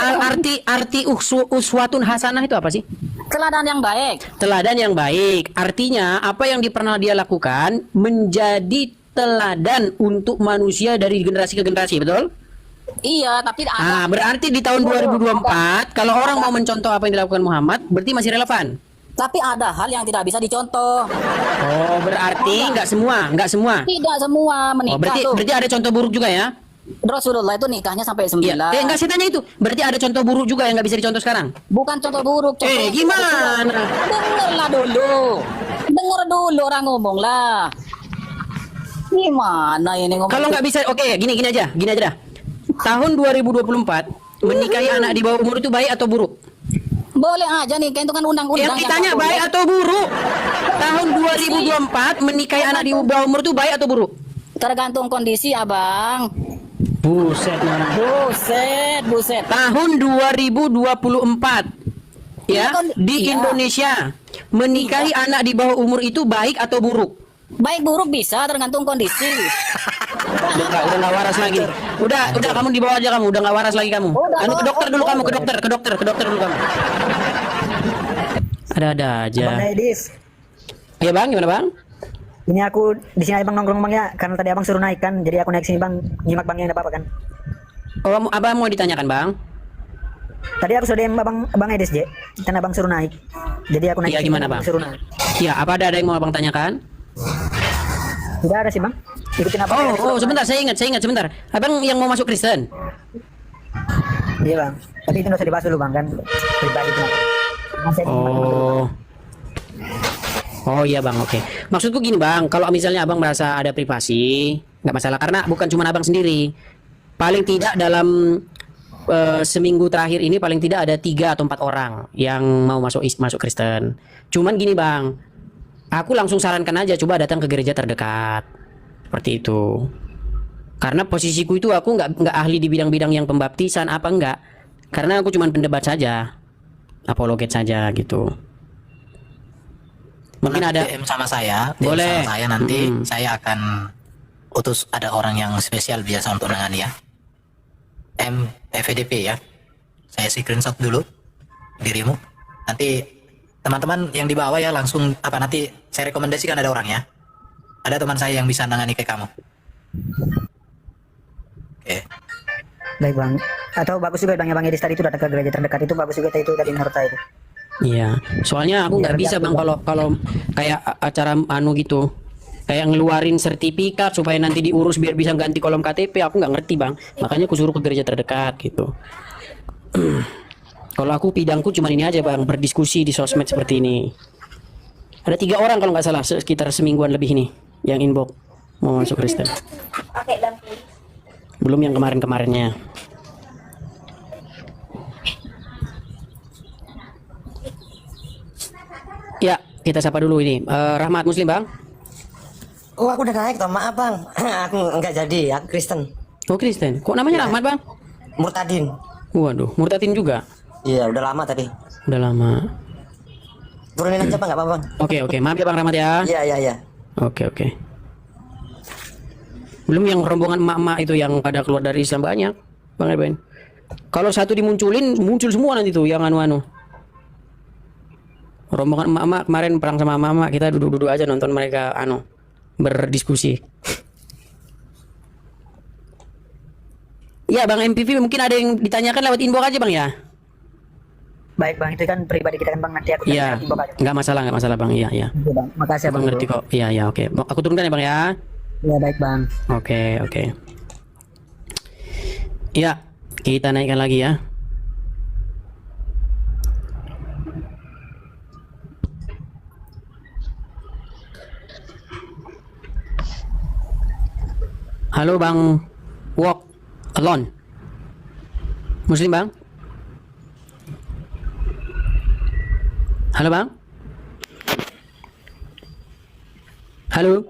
arti uswatun hasanah itu apa sih? Teladan yang baik. Teladan yang baik. Artinya apa yang pernah dia lakukan menjadi teladan untuk manusia dari generasi ke generasi, betul? Iya, tapi ada Berarti di tahun 2024 kalau orang mau mencontoh apa yang dilakukan Muhammad berarti masih relevan. tapi ada hal yang tidak bisa dicontoh. Oh, berarti nggak semua. Tidak semua menikah tuh. Berarti ada contoh buruk juga ya? Rasulullah itu nikahnya sampai 9. Iya. Enggak, saya tanya itu. Berarti ada contoh buruk juga yang nggak bisa dicontoh sekarang? Bukan contoh buruk. Contoh yang Gimana? dengarlah dulu. Dengar dulu orang ngomong lah. Gimana ini ngomong? Kalau nggak bisa, oke, gini aja dah. Tahun 2024 menikahi anak di bawah umur itu baik atau buruk? Boleh aja nih, itu kan undang-undang. Yang ditanya baik atau buruk? Tahun 2024 menikahi anak di bawah umur itu baik atau buruk? Tergantung kondisi, Abang. Buset, orang. Buset. Tahun 2024 ya, di Iya. Indonesia menikahi anak di bawah umur itu baik atau buruk? Baik buruk bisa tergantung kondisi. Udah nggak waras lagi. Udah kamu di bawah aja kamu, udah nggak waras lagi kamu. Ke dokter dulu kamu, ke dokter dulu kamu. Ada aja. Bang Edis, Ya bang, gimana bang? ini aku di sini abang nongkrong bang ya, karena tadi abang suruh naik kan, jadi aku naik sini bang, nyimak bangnya enggak apa-apa kan? Oh, abang mau ditanyakan bang? Tadi aku sudah abang Edis je, kan abang suruh naik, jadi aku naik. Iya, sini, gimana, Bang? Suruh naik. Ya, apa ada yang mau abang tanyakan? Tidak ada sih bang. Ikutin apa? Oh, sebentar, saya ingat sebentar. Abang yang mau masuk Kristen? Iya bang. Tapi itu nggak usah dibahas dulu bang kan, pribadi itu. Oh iya bang, oke. Maksudku gini bang, kalau misalnya abang merasa ada privasi, nggak masalah karena bukan cuma abang sendiri. Paling tidak dalam seminggu terakhir ini paling tidak ada 3 atau 4 orang yang mau masuk Kristen. Cuman gini bang, aku langsung sarankan aja coba datang ke gereja terdekat, seperti itu. Karena posisiku itu aku nggak ahli di bidang-bidang yang pembaptisan apa enggak. Karena aku cuma pendebat saja, apologet saja gitu. Mungkin ada DM sama saya, Boleh. sama saya nanti saya akan utus ada orang yang spesial biasa untuk menangani ya. FVDP ya. Saya screenshot dulu dirimu. Nanti teman-teman yang di bawah ya langsung nanti saya rekomendasikan ada orang ya. Ada teman saya yang bisa nangani ke kamu. Oke. Baik bang. Atau bagus juga bang ya bang Edis tadi itu datang ke gereja terdekat itu bagus juga itu tadi menurut saya itu. Iya, soalnya aku nggak bisa bang kalau kayak acara gitu, kayak ngeluarin sertifikat supaya nanti diurus biar bisa ganti kolom KTP, aku nggak ngerti bang, makanya aku suruh ke gereja terdekat gitu. Kalau aku bidangku cuma ini aja bang, berdiskusi di sosmed seperti ini. Ada 3 orang kalau nggak salah sekitar semingguan lebih nih yang inbox mau masuk Kristen. Belum yang kemarinnya. Ya, kita sapa dulu ini. Rahmat Muslim, Bang. Oh, aku udah naik toh, maaf bang. Aku enggak jadi, aku Kristen. Oh, Kristen. Kok namanya Rahmat, Bang? Murtadin. Waduh, murtadin juga. Iya, udah lama tapi. Udah lama. Turunin aja bang, nggak apa-apa bang. Oke. Maaf ya Bang Rahmat ya. Iya. Oke. Belum yang rombongan emak-emak itu yang pada keluar dari Islam banyak, Bang Eben. Kalau satu dimunculin, muncul semua nanti tuh yang anu-anu. Rombongan emak-emak kemarin perang sama emak-emak, kita duduk-duduk aja nonton mereka berdiskusi. Ya Bang MPV mungkin ada yang ditanyakan lewat inbox aja Bang ya. Baik bang, itu kan pribadi kita kan bang, nanti aku Iya, inbox aja. nggak masalah Bang. Iya. Iya, bang. Makasih ya bang. Bang ngerti kok. Iya oke. Aku turunkan ya Bang ya. Iya baik bang. Oke. Ya, kita naikkan lagi ya. Halo Bang Walk Alone Muslim Bang. Halo Bang. Halo.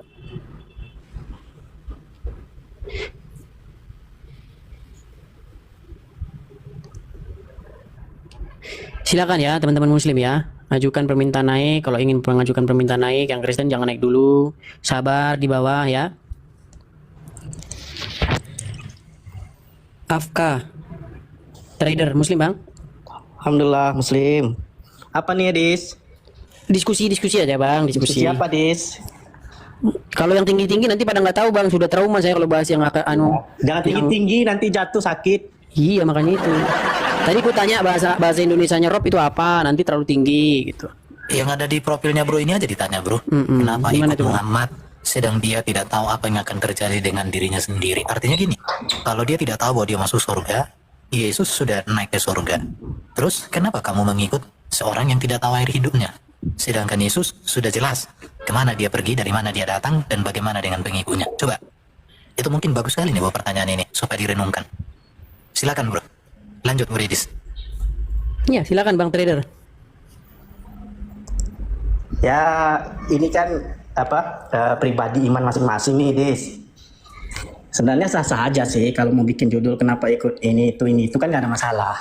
Silakan ya teman-teman Muslim ya, ajukan permintaan naik. Kalau ingin mengajukan permintaan naik, yang Kristen jangan naik dulu, sabar di bawah ya. Afka trader Muslim bang. Alhamdulillah Muslim. Apa nih Dis? Diskusi aja bang, diskusi. Siapa Dis? Kalau yang tinggi nanti pada nggak tahu bang, sudah trauma saya kalau bahas yang akan Jangan tinggi-tinggi nanti jatuh sakit. Iya makanya itu. Tadi ku tanya bahasa Indonesianya Rob itu apa, nanti terlalu tinggi gitu. Yang ada di profilnya bro ini aja ditanya bro. Kenapa Gimana ikut tuh, Bang? Muhammad sedang dia tidak tahu apa yang akan terjadi dengan dirinya sendiri. Artinya gini, kalau dia tidak tahu bahwa dia masuk surga, Yesus sudah naik ke surga. Terus kenapa kamu mengikut seorang yang tidak tahu air hidupnya? Sedangkan Yesus sudah jelas kemana dia pergi, dari mana dia datang, dan bagaimana dengan pengikutnya. Coba, itu mungkin bagus sekali nih buat pertanyaan ini, supaya direnungkan. Silakan bro, lanjut bro Idis. Iya silakan bang trader. Ya ini kan pribadi iman masing-masing nih Dis. Sebenarnya sah-sah aja sih kalau mau bikin judul kenapa ikut ini itu kan nggak ada masalah.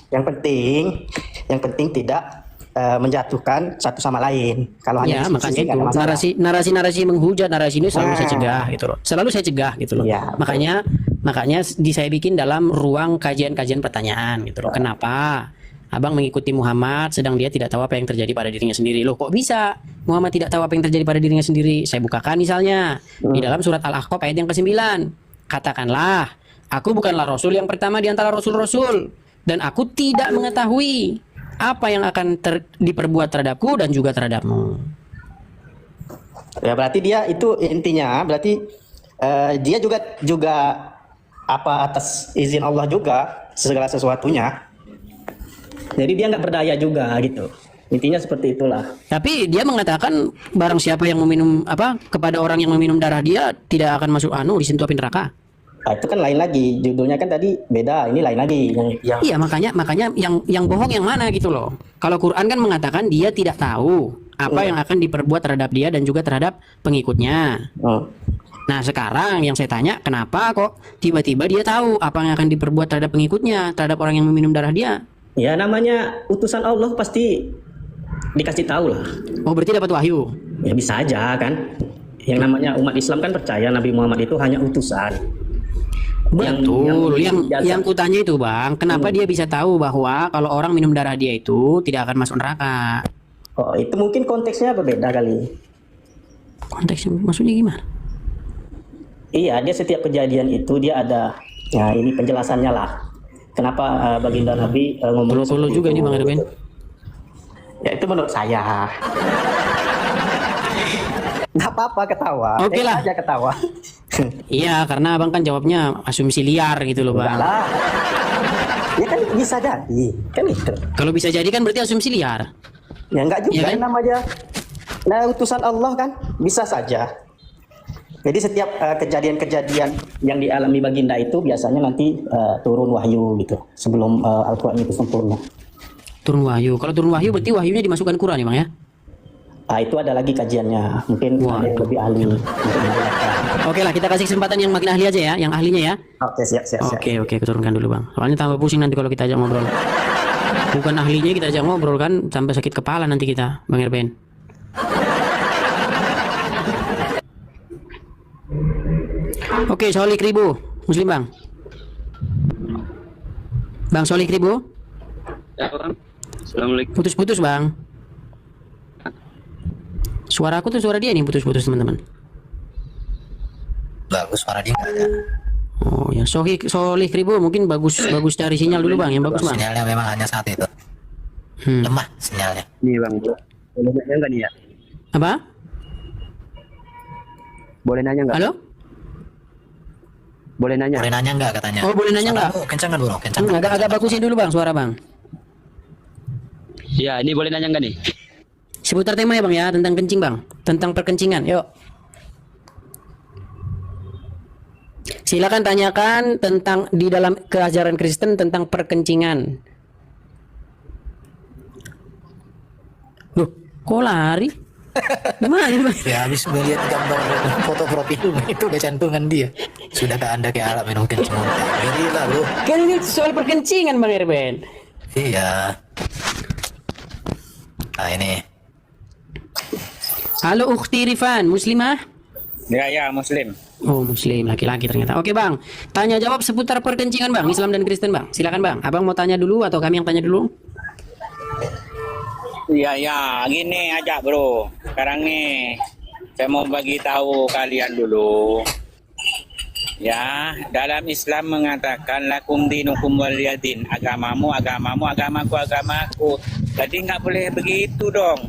Yang penting tidak menjatuhkan satu sama lain. Kalau Ya hanya makanya diskusi, itu nggak ada masalah. narasi menghujat, narasi ini selalu saya cegah gitu loh. Selalu saya cegah gitu loh. Ya, Makanya saya bikin dalam ruang kajian pertanyaan gitu loh. Kenapa abang mengikuti Muhammad sedang dia tidak tahu apa yang terjadi pada dirinya sendiri? Loh kok bisa Muhammad tidak tahu apa yang terjadi pada dirinya sendiri? Saya bukakan misalnya di dalam surat Al-Ahqaf ayat yang ke-9. Katakanlah, aku bukanlah rasul yang pertama di antara rasul-rasul, dan aku tidak mengetahui apa yang akan diperbuat terhadapku dan juga terhadapmu. Ya berarti dia itu intinya berarti dia juga atas izin Allah juga segala sesuatunya. Jadi dia nggak berdaya juga gitu. Intinya seperti itulah. Tapi dia mengatakan barang siapa yang meminum kepada orang yang meminum darah dia tidak akan masuk disentuh api neraka. Nah, itu kan lain lagi. Judulnya kan tadi beda. Ini lain lagi. Yang Iya makanya yang bohong yang mana gitu loh. Kalau Quran kan mengatakan dia tidak tahu apa yang akan diperbuat terhadap dia dan juga terhadap pengikutnya. Nah sekarang yang saya tanya, kenapa kok tiba-tiba dia tahu apa yang akan diperbuat terhadap pengikutnya, terhadap orang yang meminum darah dia? Ya namanya utusan Allah pasti dikasih tahu lah. Oh berarti dapat wahyu. Ya bisa aja kan. Yang namanya umat Islam kan percaya Nabi Muhammad itu hanya utusan. Betul. Yang kutanya itu bang, kenapa dia bisa tahu bahwa kalau orang minum darah dia itu tidak akan masuk neraka? Oh itu mungkin konteksnya berbeda kali. Konteksnya maksudnya gimana? Iya, dia setiap kejadian itu dia ada, ya ini penjelasannya lah. Kenapa baginda Nabi ngomong Perlu juga nih Bang Erben. Ya itu menurut saya. Nggak apa-apa ketawa. Oke lah. Aja ketawa. Iya, karena abang kan jawabnya asumsi liar gitu loh bang. Lah. Ya kan bisa jadi, kan itu. Kalau bisa jadi kan berarti asumsi liar. Ya enggak juga Ya kan? namanya. Nah utusan Allah kan bisa saja. Jadi setiap kejadian-kejadian yang dialami baginda itu biasanya nanti turun wahyu gitu sebelum Al-Quran itu sempurna. Turun wahyu. Kalau turun wahyu berarti wahyunya dimasukkan Quran ya bang ya? Nah itu ada lagi kajiannya. Mungkin ada yang lebih ahli. Oke lah, kita kasih kesempatan yang makin ahli aja ya, yang ahlinya ya. Oke siap. Oke, keturunkan dulu bang. Soalnya tambah pusing nanti kalau kita ajak ngobrol. Bukan ahlinya kita ajak ngobrol kan, sampai sakit kepala nanti kita, Bang Erben. Oke, Solik Ribu, Muslim bang. Bang Solik Ribu. Ya bang. Assalamualaikum. Putus-putus bang. Suara aku tuh suara dia nih putus-putus teman-teman. Bagus, suara dia nggak ada. Oh ya, Solik Ribu mungkin bagus cari sinyal dulu bang, yang bagus bang. Sinyalnya memang hanya satu itu. Lemah sinyalnya. Nih bang, boleh nanya nggak nih ya? Apa? Boleh nanya nggak? Halo? Boleh nanya? Boleh nanya nggak katanya? Oh boleh nanya nggak? Kencangkan bro, kencangkan. Agak bagusin dulu bang suara bang. Ya, ini boleh nanya nggak nih? Seputar tema ya bang ya, tentang kencing bang, tentang perkencingan. Yuk. Silakan tanyakan tentang di dalam keajaran Kristen tentang perkencingan. Loh, kok lari? Gimana bang? Ya habis melihat gambar foto profil itu udah cantungan dia. Sudahkah anda kayak alat minum kencing? Berilah lu. Kan ini soal perkencingan bang Erben. Iya. Nah ini. Halo Ukhti Rifan, Muslimah? Ya, Muslim. Oh, Muslim, laki-laki ternyata. Oke, Bang. Tanya jawab seputar perkencingan, Bang. Islam dan Kristen, Bang. Silakan, Bang. Abang mau tanya dulu atau kami yang tanya dulu? Iya, ya, gini aja bro. Sekarang nih, saya mau bagi tahu kalian dulu. Ya, dalam Islam mengatakan lakum dinukum waliyadin. Agamamu, agamamu, agamaku, agamaku. Jadi nggak boleh begitu dong.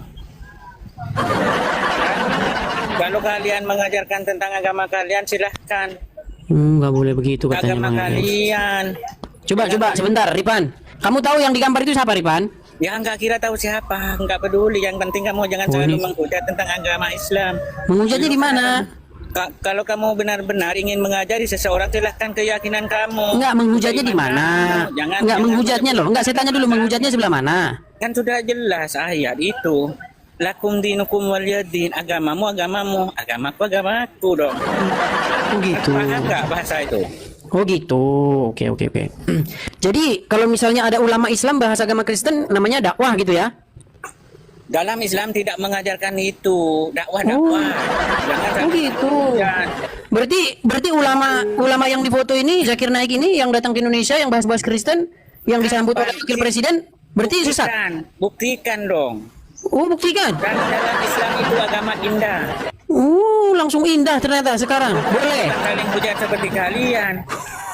Kalau kalian mengajarkan tentang agama kalian, silahkan. Nggak boleh begitu katanya, Agama Bang. kalian. Coba sebentar, Ripan. Kamu tahu yang digambar itu siapa, Ripan? Ya nggak kira tahu siapa, nggak peduli. Yang penting kamu jangan selalu menghujat tentang agama Islam. Menghujatnya di mana? Kalau kamu benar-benar ingin mengajari seseorang, silahkan keyakinan kamu. Enggak, menghujatnya di mana? Enggak, menghujatnya loh. Enggak, saya tanya dulu, menghujatnya sebelah mana? Kan sudah jelas ayat itu. Lakum dinukum waliyadin. Agamamu, agamamu. Agamaku, agamaku dong. Oh gitu. Paham nggak bahasa itu? Oh gitu. Oke. Jadi kalau misalnya ada ulama Islam bahasa agama Kristen namanya dakwah gitu ya? Dalam Islam tidak mengajarkan itu. Dakwah. Oh gitu. Berarti ulama yang difoto ini, Zakir Naik ini yang datang ke Indonesia yang bahas-bahas Kristen yang disambut oleh wakil presiden, berarti sesat? Buktikan dong. Oh, buktikan. Dan dalam Islam itu agama indah. Langsung indah ternyata sekarang. Boleh. Saling hujat seperti kalian.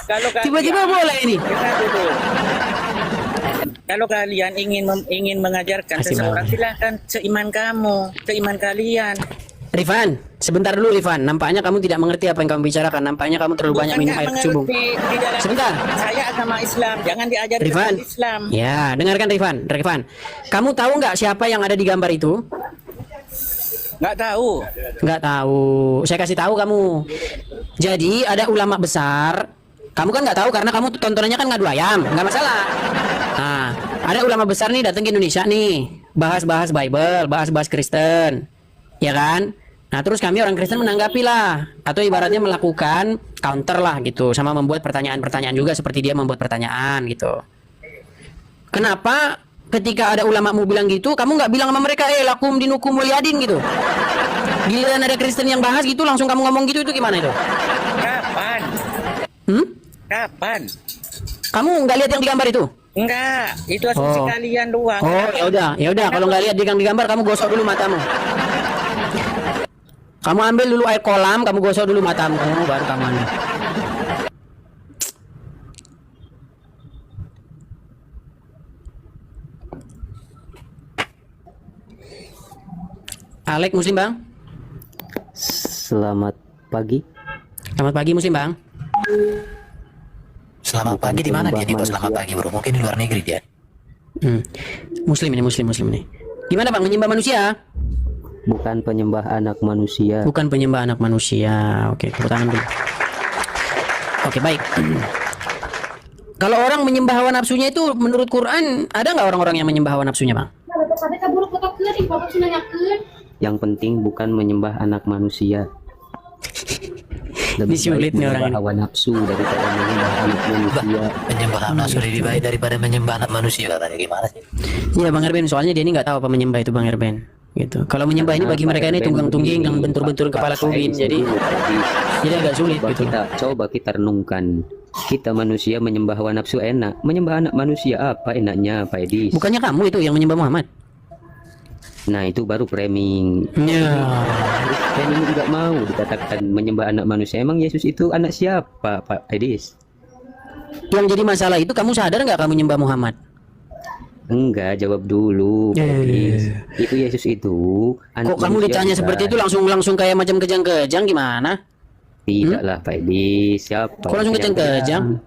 Kalau kalian Tiba-tiba boleh ini. Kalau kalian ingin mengajarkan seseorang, silahkan seiman kamu, seiman kalian. Rifan, sebentar dulu Rifan. Nampaknya kamu tidak mengerti apa yang kamu bicarakan. Nampaknya kamu terlalu banyak minum air kecubung. Sebentar. Saya agama Islam, jangan diajar Rifan. Islam. Ya, dengarkan Rifan. Kamu tahu nggak siapa yang ada di gambar itu? Nggak tahu. Nggak tahu. Saya kasih tahu kamu. Jadi ada ulama besar. Kamu kan nggak tahu karena kamu tontonannya kan ngadu ayam. Nggak masalah. Nah, ada ulama besar nih datang ke Indonesia nih. Bahas-bahas Bible, bahas-bahas Kristen. Ya kan? Nah terus kami orang Kristen menanggapi lah. Atau ibaratnya melakukan counter lah gitu. Sama membuat pertanyaan-pertanyaan juga seperti dia membuat pertanyaan gitu. Kenapa ketika ada ulama mau bilang gitu, kamu nggak bilang sama mereka, lakum dinukum waliyadin gitu? Giliran ada Kristen yang bahas gitu, langsung kamu ngomong gitu, itu gimana itu? Kapan? Kapan? Kamu nggak lihat yang digambar itu? Enggak, itu asumsi kalian doang. Oh ya udah. Kalau nggak lihat yang digambar, kamu gosok dulu matamu. Kamu ambil dulu air kolam, kamu gosok dulu matamu, baru kamu ambil. Alek Muslim Bang. Selamat pagi. Selamat pagi Muslim Bang. Selamat pagi di mana dia nih? Selamat pagi bro. Mungkin di luar negeri dia. Muslim ini. Gimana Bang, menyembah manusia? Bukan penyembah anak manusia. Bukan penyembah anak manusia. Oke, tepuk tangan dulu. Oke, baik. Kalau orang menyembah hawa nafsunya itu menurut Quran, ada nggak orang-orang yang menyembah hawa nafsunya, Bang? Yang penting bukan menyembah anak manusia. Lebih Disulit nih orang ini. hawa nafsu daripada menyembah anak manusia. Menyembah anak nafsu lebih baik daripada menyembah anak manusia. Katanya gimana sih? Iya Bang Erben, soalnya dia ini nggak tahu apa menyembah itu Bang Erben. Gitu. Kalau menyembah ini bagi mereka ini tunggang-tungging yang bentur-bentur kepala kubin. Jadi agak sulit gitu. Kita renungkan. Kita manusia menyembah hawa nafsu enak. Menyembah anak manusia apa enaknya, Pak Edis? Bukannya kamu itu yang menyembah Muhammad? Nah itu baru framing. Ya. Framing juga mau dikatakan menyembah anak manusia. Emang Yesus itu anak siapa, Pak Edis? Yang jadi masalah itu kamu sadar nggak kamu menyembah Muhammad? Enggak, jawab dulu. Itu Yesus itu kok kamu ditanya juga seperti itu langsung kayak macam kejang-kejang gimana? Tidaklah Pak Edi, siapa? Kok langsung kejang-kejang?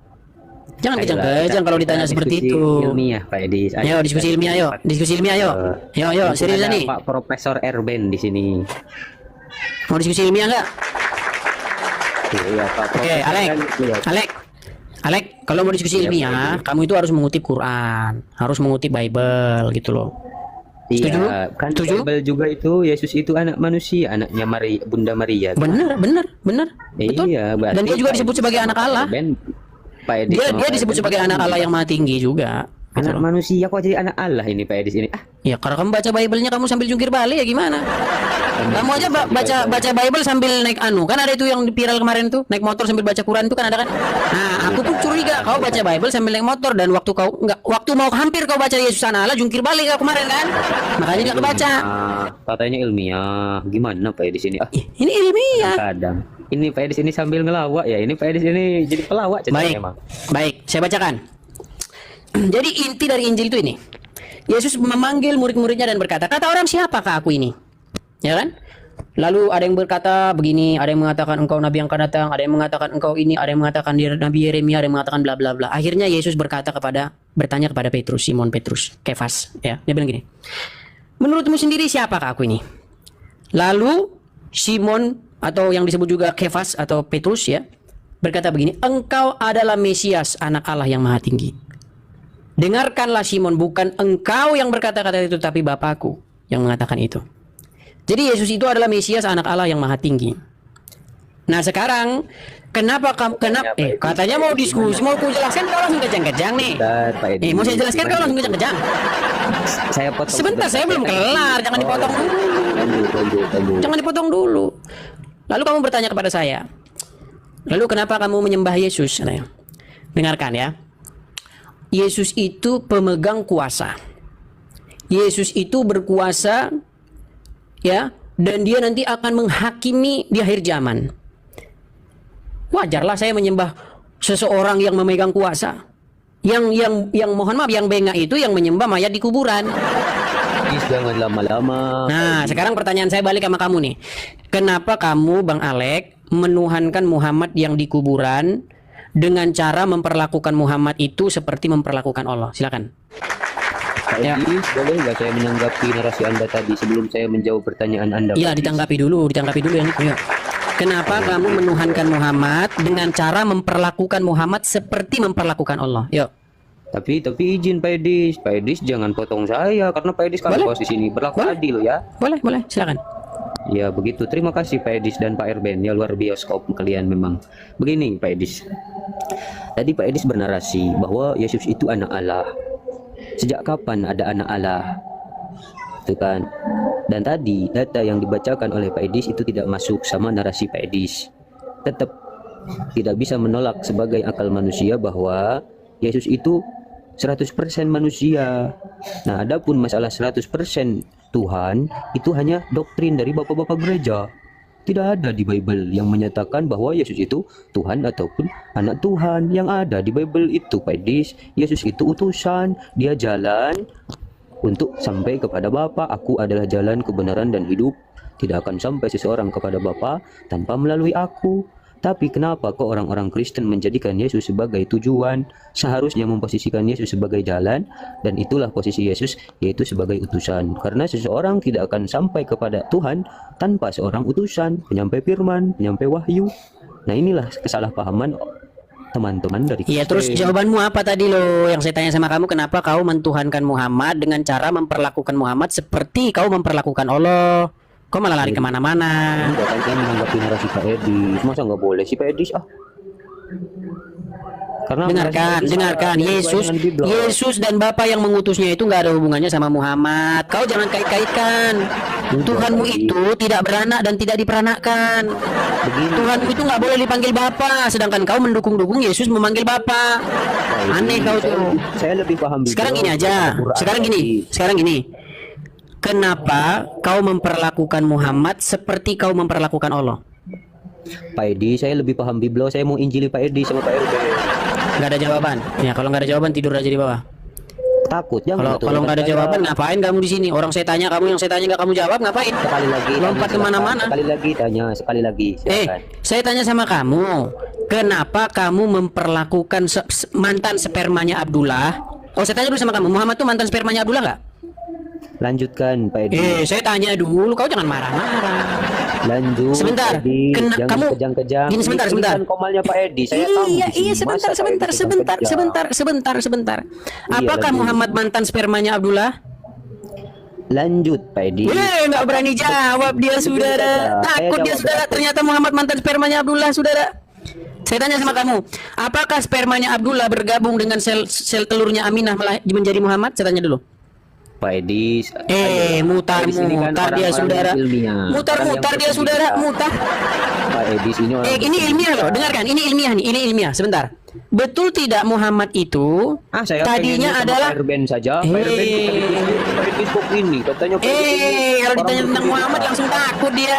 Jangan kejang-kejang kalau ditanya seperti itu. Ilmiah Pak Edi. Ayo diskusi ilmiah yuk. Diskusi ilmiah yuk. Yo serius nih. Pak Profesor Erben di sini. Mau diskusi ilmiah enggak? Iya Pak. Oke, Alek, kalau mau diskusi ilmiah, kamu itu harus mengutip Quran, harus mengutip Bible gitu loh. Iya, kan Bible juga itu Yesus itu anak manusia, anaknya Bunda Maria. Bener, betul. Iya, dan dia juga disebut sebagai anak Allah. Dia disebut sebagai anak Allah yang maha tinggi juga. Anak manusia kok jadi anak Allah ini Pak Edis ini? Ya karena kamu baca Bible-nya kamu sambil jungkir balik ya gimana? Kamu aja baca Bible sambil naik anu. Kan ada itu yang viral kemarin tuh, naik motor sambil baca Quran itu kan ada kan? Nah, aku pun curiga kau baca Bible sambil naik motor dan waktu mau hampir kau baca Yesus sana Allah jungkir balik kau kemarin kan? Makanya nggak kebaca. Katanya ilmiah. Gimana Pak Edis ini? Ini ilmiah. Kadang. Ini Pak Edis ini sambil ngelawak ya. Ini Pak Edis ini jadi pelawak Baik. emang. Baik, saya bacakan. Jadi inti dari Injil itu ini. Yesus memanggil murid-muridnya dan berkata, kata orang siapakah aku ini? Ya kan? Lalu ada yang berkata begini, ada yang mengatakan engkau nabi yang akan datang, ada yang mengatakan engkau ini, ada yang mengatakan dia nabi Yeremia, ada yang mengatakan bla bla bla. Akhirnya Yesus bertanya kepada Petrus, Simon Petrus, Kefas, ya. Dia bilang gini, menurutmu sendiri siapakah aku ini? Lalu Simon atau yang disebut juga Kefas atau Petrus ya, berkata begini, engkau adalah Mesias, anak Allah yang maha tinggi. Dengarkanlah Simon, bukan engkau yang berkata-kata itu, tapi Bapakku yang mengatakan itu. Jadi Yesus itu adalah Mesias, anak Allah yang maha tinggi. Nah sekarang katanya mau diskusi, mau ku jelaskan kau langsung kejang-kejang nih. Mau saya jelaskan kau langsung kejang-kejang. Saya potong sebentar, saya belum kelar, jangan dipotong dulu. Jangan dipotong dulu. Lalu kamu bertanya kepada saya, lalu kenapa kamu menyembah Yesus? Dengarkan ya. Yesus itu pemegang kuasa. Yesus itu berkuasa ya, dan dia nanti akan menghakimi di akhir zaman. Wajarlah saya menyembah seseorang yang memegang kuasa. Yang mohon maaf, yang bengak itu yang menyembah mayat di kuburan. Jangan lama-lama. Nah, sekarang pertanyaan saya balik sama kamu nih. Kenapa kamu Bang Alek menuhankan Muhammad yang di kuburan dengan cara memperlakukan Muhammad itu seperti memperlakukan Allah? Silakan. Ya. Boleh nggak saya menanggapi narasi Anda tadi sebelum saya menjawab pertanyaan Anda? Iya, ditanggapi dulu yang itu. Ya. Kenapa kamu menuhankan Muhammad dengan cara memperlakukan Muhammad seperti memperlakukan Allah? Yuk. Tapi izin Pak Edis jangan potong saya karena Pak Edis kan di sini berlaku adil ya. Boleh, silakan. Ya begitu, terima kasih Pak Edis dan Pak Erben, ya luar bioskop kalian memang. Begini Pak Edis, tadi Pak Edis bernarasi bahwa Yesus itu anak Allah. Sejak kapan ada anak Allah? Itu kan. Dan tadi data yang dibacakan oleh Pak Edis itu tidak masuk sama narasi Pak Edis. Tetap tidak bisa menolak sebagai akal manusia bahwa Yesus itu 100% manusia. Nah, adapun masalah 100% Tuhan itu hanya doktrin dari bapak-bapak gereja. Tidak ada di Bible yang menyatakan bahwa Yesus itu Tuhan ataupun anak Tuhan. Yang ada di Bible itu Pak Edis, Yesus itu utusan, dia jalan untuk sampai kepada Bapa. Aku adalah jalan, kebenaran dan hidup. Tidak akan sampai seseorang kepada Bapa tanpa melalui aku. Tapi kenapa kok orang-orang Kristen menjadikan Yesus sebagai tujuan? Seharusnya memposisikan Yesus sebagai jalan, dan itulah posisi Yesus, yaitu sebagai utusan. Karena seseorang tidak akan sampai kepada Tuhan tanpa seorang utusan, penyampai firman, penyampai wahyu. Nah inilah kesalahpahaman teman-teman dari Kristen. Iya, terus jawabanmu apa tadi lo yang saya tanya sama kamu, kenapa kau mentuhankan Muhammad dengan cara memperlakukan Muhammad seperti kau memperlakukan Allah? Kok malah lari kemana-mana? Enggak, kan menanggapi narasi Pak Edis. Masa nggak boleh sih Pak Edis? Karena dengarkan. Yesus dan Bapa yang mengutusnya itu nggak ada hubungannya sama Muhammad. Kau jangan kait-kaitkan. Tuhanmu itu tidak beranak dan tidak diperanakkan. Tuhanmu itu nggak boleh dipanggil Bapa, sedangkan kau mendukung-dukung Yesus memanggil Bapa. Aneh kau tuh. Saya lebih paham. Sekarang gini aja. Sekarang gini. Kenapa kau memperlakukan Muhammad seperti kau memperlakukan Allah? Pak Edi, saya lebih paham Biblo. Saya mau injili Pak Edi sama Pak RB. Nggak ada jawaban. Ya kalau nggak ada jawaban tidur aja di bawah. Takut ya. Kalau nggak ada jawaban ngapain kamu di sini? Orang saya tanya kamu, yang saya tanya nggak kamu jawab, ngapain? Sekali lagi. Lompat kemana-mana. Sekali lagi. Saya tanya sama kamu, kenapa kamu memperlakukan mantan spermanya Abdullah? Oh, saya tanya dulu sama kamu, Muhammad tuh mantan spermanya Abdullah nggak? Lanjutkan Pak Edi. Saya tanya dulu, kau jangan marah-marah. Lanjut. Sebentar. Jangan Kamu kejang-kejang. Gini sebentar. Komalnya Pak Edi. Saya tahu. Iya, sebentar. Apakah Muhammad mantan spermanya Abdullah? Lanjut Pak Edi. Nggak berani jawab dia, saudara. Takut dia, saudara. Ternyata Muhammad mantan spermanya Abdullah, saudara. Saya tanya sama kamu, apakah spermanya Abdullah bergabung dengan sel telurnya Aminah menjadi Muhammad? Saya tanya dulu. Pak Edis. Edis ini kan Mutar-mutar dia orang-orang saudara. ilmiah. Mutar-mutar dia saudara, mutar. Pak Edis ini orang. Ini ilmiah loh, dengarkan. Ini ilmiah nih, ini ilmiah. Sebentar. Betul tidak Muhammad itu Saya tadinya pengennya sama adalah Pak Erben saja. Pak Erben Pak Edis kok ini katanya Pak Edis ini kalau ditanya orang tentang Muhammad langsung takut dia.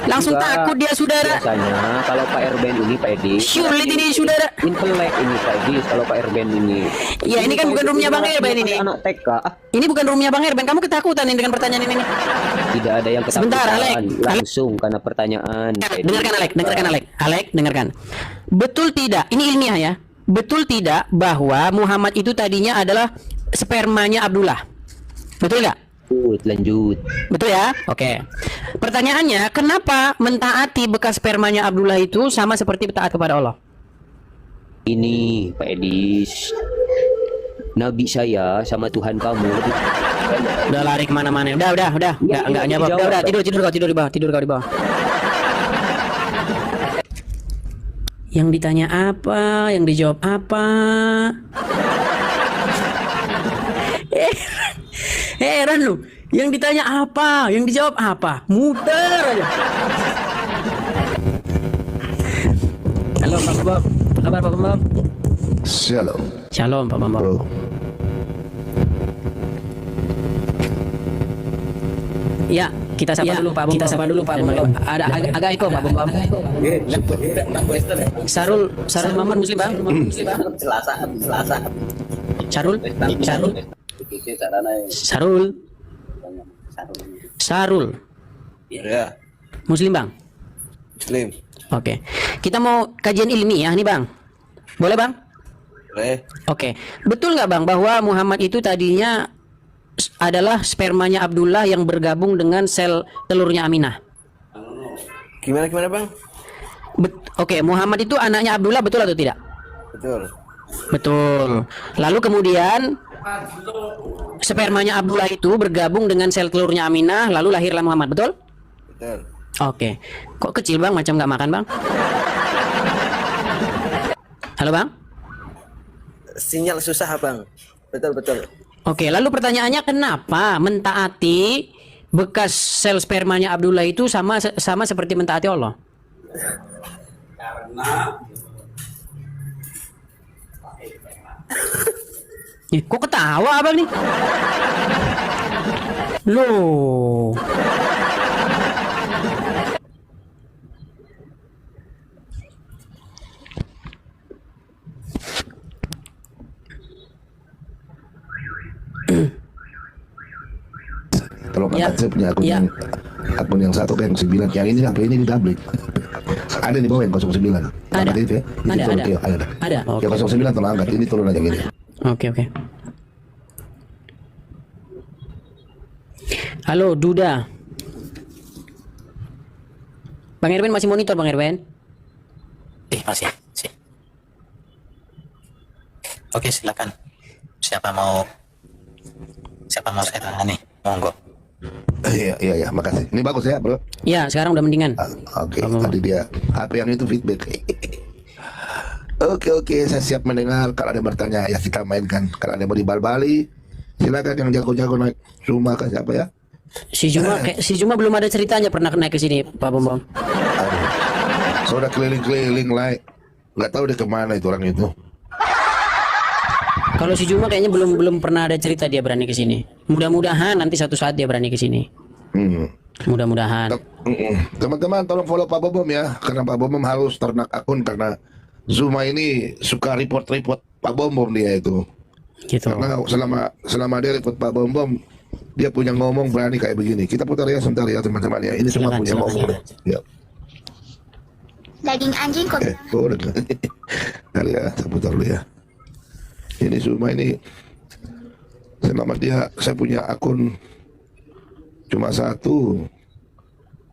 Langsung Enggak. takut dia saudara. Biasanya kalau Pak Erben ini Pak Edis Sulit ini saudara. intelek ini Pak Edis kalau Pak Erben ini. Ya ini kan bukan roomnya Bang Erben ini. Anak TK. Ini bukan roomnya Bang Erben. Kamu ketakutan ini dengan pertanyaan ini. Tidak ada yang ketakutan. Sebentar, Alek. Langsung karena pertanyaan. Dengarkan Alek, Alek, dengarkan. Betul tidak? Ini ilmiah ya. Betul tidak bahwa Muhammad itu tadinya adalah spermanya Abdullah? Betul nggak? Lanjut. Betul ya? Oke. Pertanyaannya, kenapa mentaati bekas spermanya Abdullah itu sama seperti taat kepada Allah? Ini Pak Edis. Nabi saya sama Tuhan kamu lebih. Udah lari kemana-mana. Udah. Enggak jawab. Udah. Tidur kau di bawah. Yang ditanya apa? Yang dijawab apa? Heran lu. Yang ditanya apa? Yang dijawab apa? Muter aja. Halo Pak Bambang. Apa kabar Pak Bambang? Shalom Pak Bambang. Ya, kita sapa dulu Pak Bambang. Ada agak eko Pak Bambang. Sarul Muhammad Muslim Bang. Sarul. Ya. Muslim Bang. Muslim. Oke. Kita mau kajian ilmiah nih Bang. Boleh Bang? Boleh. Oke. Betul nggak Bang bahwa Muhammad itu tadinya adalah spermanya Abdullah yang bergabung dengan sel telurnya Aminah? Gimana Bang? Oke, Muhammad itu anaknya Abdullah, betul atau tidak? Betul. Lalu kemudian spermanya Abdullah itu bergabung dengan sel telurnya Aminah, lalu lahirlah Muhammad, betul? Betul. Oke. Kok kecil Bang, macam nggak makan Bang? Halo Bang? Sinyal susah Bang. Betul. Oke, lalu pertanyaannya kenapa mentaati bekas sel spermanya Abdullah itu sama seperti mentaati Allah? Kok ketawa abang nih? Loh. Tolong angkat, saya punya akun yang satu yang 9, yang ini sampai ini di double. Ada di bawah yang 09. Ada. Itu ya. Ada. Yang 09 tolong angkat, ini turun aja gini. Oke. Halo Duda. Bang Erwin masih monitor Bang Erwin? Masih. Oke, silakan. Siapa mau saya tanya nih? Monggo. Iya, makasih. Ini bagus ya, Bro? Iya, sekarang udah mendingan. Oke, tadi dia HP yang itu feedback. Oke, saya siap mendengar. Kalau ada yang bertanya ya kita mainkan. Kalau ada yang mau dibal-bali, silakan yang jago-jago naik rumah ke siapa ya? Si Juma belum ada ceritanya pernah naik ke sini, Pak Bambang. Sudah keliling-keliling lah. Nggak tahu dia kemana itu orang itu. Kalau si Juma kayaknya belum pernah ada cerita dia berani ke sini. Mudah-mudahan nanti satu saat dia berani ke sini. Mudah-mudahan. Teman-teman tolong follow Pak Bobom ya, karena Pak Bobom harus ternak akun karena Zuma ini suka report Pak Bobom dia itu. Gitu. Karena selama dia report Pak Bobom, dia punya ngomong berani kayak begini. Kita putar ya sebentar ya teman-teman ya. Ini semua punya ngomong. Ya. Daging anjing kok. Kali ya, saya putar dulu ya. Ini Zuma ini selama saya punya akun cuma satu,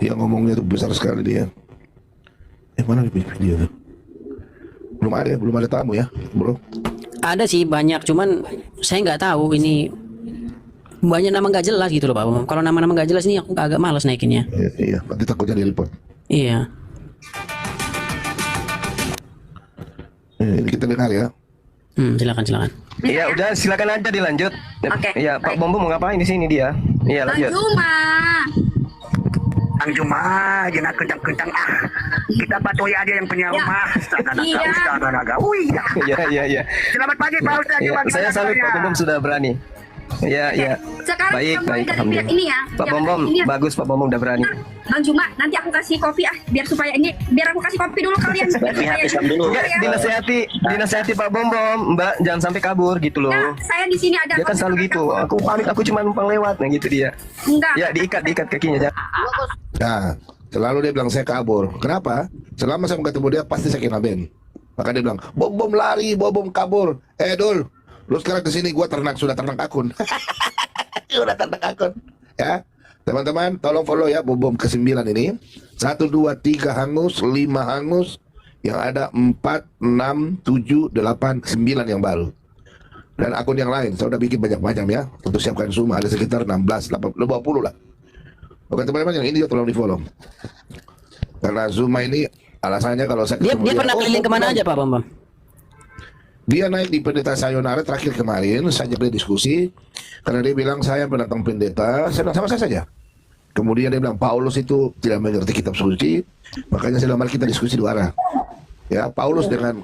dia ngomongnya tuh besar sekali dia. Mana video? Belum ada tamu ya, Bro? Ada sih banyak, cuman saya nggak tahu ini banyak nama nggak jelas gitu loh Pak. Kalau nama-nama nggak jelas ini aku agak malas naikinnya. Iya, nanti takutnya di report. Iya. Ini kita dengar ya. Silakan silakan. Iya, udah silakan aja dilanjut. Oke, Iya, Pak Bombo mau ngapain di sini dia? Iya, lanjut. Bang Juma, jangan kencang-kencang kita patuhi aja yang punya rumah. Astaga. Iya. Selamat pagi Pak Ustaz. Iya, saya salut Pak Bombom sudah berani. Iya. Sekarang Baik, mulai dari alhamdulillah. ini ya. Pak Bombom, bagus Pak Bombom udah berani. Bang Juma, nanti aku kasih kopi biar supaya ini, biar aku kasih kopi dulu kalian. Enggak, dinasehati Pak Bombom, Mbak, jangan sampai kabur gitu loh. Nah, saya di sini ada. Dia kan selalu gitu. Aku pamit, aku cuma numpang lewat, nah gitu dia. Enggak. Ya, diikat kakinya. Nah, selalu dia bilang saya kabur. Kenapa? Selama saya ketemu dia pasti saya kena ban. Maka dia bilang, bom lari, bom kabur. Dul, lu sekarang kesini gua sudah ternak akun. Sudah ternak akun. Ya, teman-teman, tolong follow ya bom ke-9 ini. 1, 2, 3 hangus, 5 hangus, yang ada 4, 6, 7, 8, 9 yang baru. Dan akun yang lain, saya udah bikin banyak-banyak ya. Untuk siapkan semua ada sekitar 16, 80 lah. Oke teman-teman, yang ini juga tolong di follow. Karena Zuma ini alasannya kalau saya Dia pernah keliling kemana aja Pak Bambam? Dia naik di pendeta Sayonara terakhir kemarin, saya ajak dia diskusi. Karena dia bilang saya pendatang pendeta, saya bilang sama saya saja. Kemudian dia bilang Paulus itu tidak mengerti kitab suci, makanya saya bilang mari kita diskusi dua arah. Ya, Paulus dengan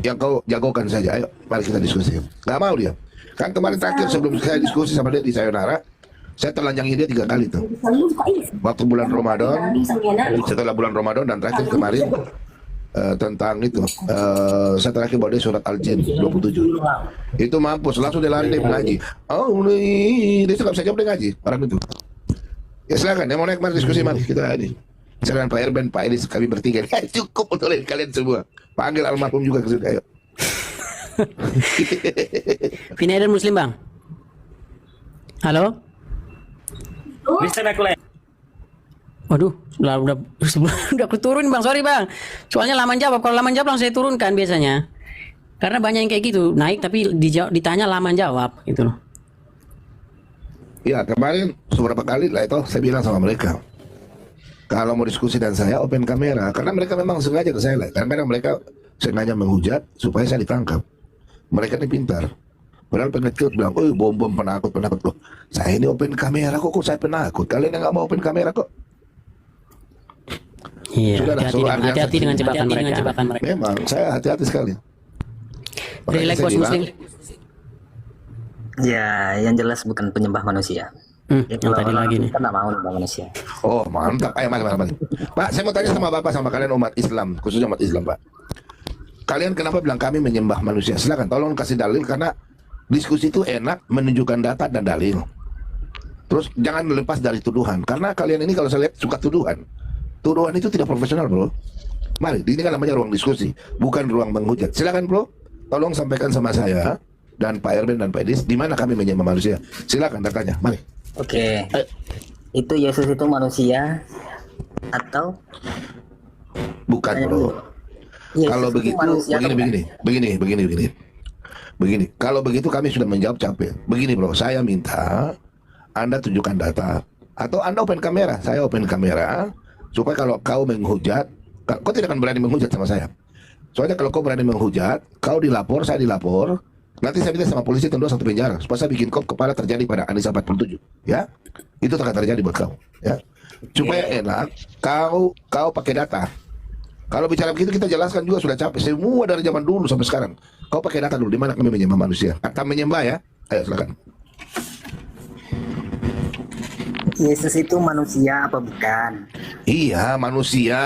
yang kau jagokan saja, ayo mari kita diskusi. Gak mau dia. Kan kemarin terakhir sebelum saya diskusi sama dia di Sayonara, saya telanjangi dia 3 kali tuh. Waktu bulan Ramadan, setelah bulan Ramadan dan terakhir kemarin tentang itu. Saya terakhir bawa dia surat Al-Jin 27. Itu mampus, langsung dia lari dia mengaji. Oh, dia suka bisa jawab dia ngaji orang itu. Ya silakan, yang mau naik mari diskusi mari kita ini. Saya dan Pak Erben, Pak Edis, kami bertiga. Cukup untuk kalian semua. Panggil almarhum juga ke sini, ayo. Vinairan Muslim Bang. Halo. Bisa aku lihat. Waduh, udah aku turun Bang, sorry Bang. Soalnya laman jawab, kalau laman jawab langsung saya turunkan biasanya. Karena banyak yang kayak gitu, naik tapi ditanya laman jawab gitu loh. Ya kemarin beberapa kali lah itu saya bilang sama mereka, kalau mau diskusi dan saya open kamera, karena mereka memang sengaja ke saya lah. Kadang-kadang mereka sengaja menghujat supaya saya ditangkap. Mereka ini pintar. Padahal penakut bilang, oh bom penakut loh. Saya ini open kamera kok saya penakut. Kalian yang nggak mau open kamera kok. Iya, hati-hati dengan jebakan mereka. Memang saya hati-hati sekali. Relax bos Muslim. Ya, yang jelas bukan penyembah manusia. Yang tadi lagi nih. Kita nggak mau penyembah manusia. Oh mantap, ayo mari. Pak, saya mau tanya sama Bapak sama kalian umat Islam, khususnya umat Islam Pak. Kalian kenapa bilang kami menyembah manusia? Silakan tolong kasih dalil, karena diskusi itu enak menunjukkan data dan dalil. Terus jangan lepas dari tuduhan, karena kalian ini kalau saya lihat suka tuduhan. Tuduhan itu tidak profesional bro. Mari, ini kan namanya ruang diskusi, bukan ruang menghujat. Silakan bro, tolong sampaikan sama saya dan Pak Erben dan Pak Edis, di mana kami menyembah manusia. Silakan datanya, mari. Oke. Itu Yesus itu manusia atau bukan bro? Kalau begitu begini. Kalau begitu kami sudah menjawab capek. Begini bro, saya minta Anda tunjukkan data atau Anda open kamera, saya open kamera supaya kalau kau menghujat, kau tidak akan berani menghujat sama saya. Soalnya kalau kau berani menghujat, kau dilapor, saya dilapor. Nanti saya minta sama polisi tentu 1 penjara supaya saya bikin kop kepala terjadi pada Anissa 47, ya. Itu akan terjadi buat kau, ya. Supaya enak, kau pakai data. Kalau bicara begitu kita jelaskan juga sudah capek. Semua dari zaman dulu sampai sekarang. Kau pakai data dulu di mana kami menyembah manusia. Kata menyembah ya. Ayo silakan. Yesus itu manusia apa bukan? Iya, manusia.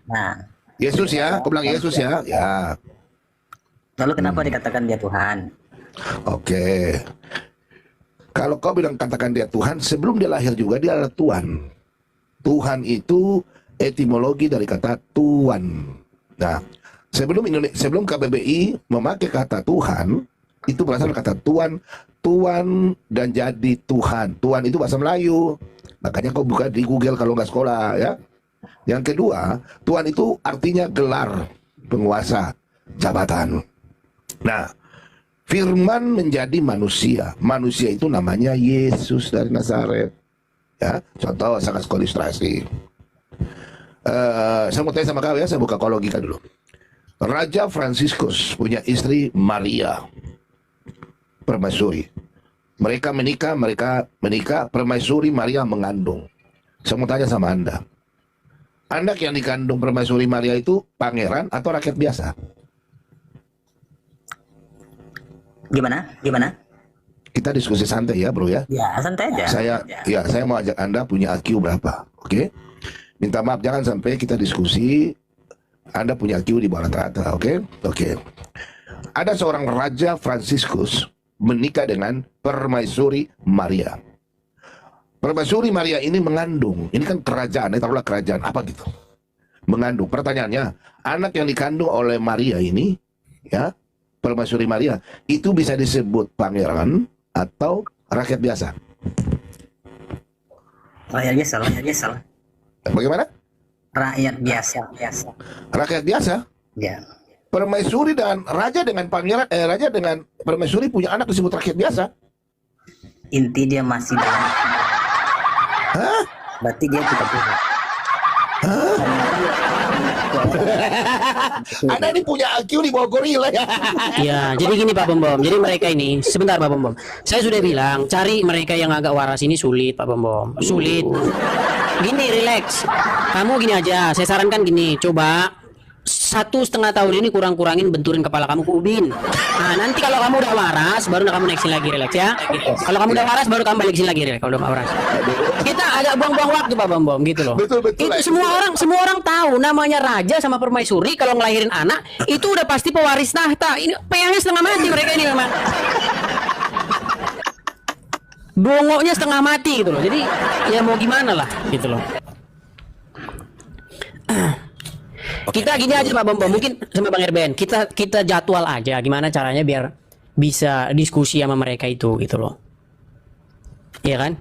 Nah, Yesus ya, aku bilang Yesus ya. Ya. Lalu kenapa dikatakan dia Tuhan? Oke. Kalau kau bilang katakan dia Tuhan, sebelum dia lahir juga dia adalah Tuhan. Tuhan itu etimologi dari kata tuan. Nah, sebelum KBBI memakai kata Tuhan, itu berasal dari kata tuan dan jadi Tuhan. Tuan itu bahasa Melayu. Makanya kau buka di Google kalau nggak sekolah ya. Yang kedua, Tuan itu artinya gelar, penguasa, jabatan. Nah, Firman menjadi manusia. Manusia itu namanya Yesus dari Nazaret. Ya, contoh saya kasih ilustrasi. Saya mau tanya sama kau ya, saya buka logika dulu. Raja Franciscus punya istri Maria Permaisuri. Mereka menikah, Permaisuri Maria mengandung. Saya mau tanya sama Anda. Anak yang dikandung Permaisuri Maria itu pangeran atau rakyat biasa? Gimana? Kita diskusi santai ya, bro ya. Ya, santai aja. Saya mau ajak Anda punya IQ berapa, oke? Minta maaf jangan sampai kita diskusi Anda punya IQ di bawah rata-rata, oke? Ada seorang Raja Franciscus menikah dengan Permaisuri Maria. Permaisuri Maria ini mengandung. Ini kan kerajaan, taruhlah kerajaan apa gitu. Mengandung. Pertanyaannya, anak yang dikandung oleh Maria ini, ya, Permaisuri Maria, itu bisa disebut pangeran atau rakyat biasa? Rakyat biasa. Bagaimana? Rakyat biasa. Rakyat biasa? Ya. Permaisuri dan raja dengan pangeran, raja dengan permaisuri punya anak disebut rakyat biasa. Inti dia masih dalam. Hah? Berarti dia tidak boleh. Anda ini punya IQ di bawah gorila ya. Ya, jadi gini Pak Bom Bom. Jadi mereka ini, sebentar Pak Bom Bom. Saya sudah bilang, cari mereka yang agak waras ini sulit Pak Bom Bom. Sulit. Gini, relax. Kamu gini aja, saya sarankan gini, coba 1,5 tahun ini kurang-kurangin benturin kepala kamu ke ubin. Nah, nanti kalau kamu udah waras, baru kamu naikin lagi, relax ya. Kalau kamu udah waras, baru kamu balikin lagi, relax. Kalau udah waras, kita agak buang-buang waktu Pak Bom Bom gitu loh. Betul. Itu semua orang tahu namanya raja sama permaisuri kalau ngelahirin anak itu udah pasti pewaris tahta. Ini peyangnya setengah mati mereka ini memang. Bongoknya setengah mati gitu loh. Jadi ya mau gimana lah gitu loh. Kita gini aja Pak Bom Bom, mungkin sama Bang Erben, kita jadwal aja gimana caranya biar bisa diskusi sama mereka itu gitu loh. Iya kan?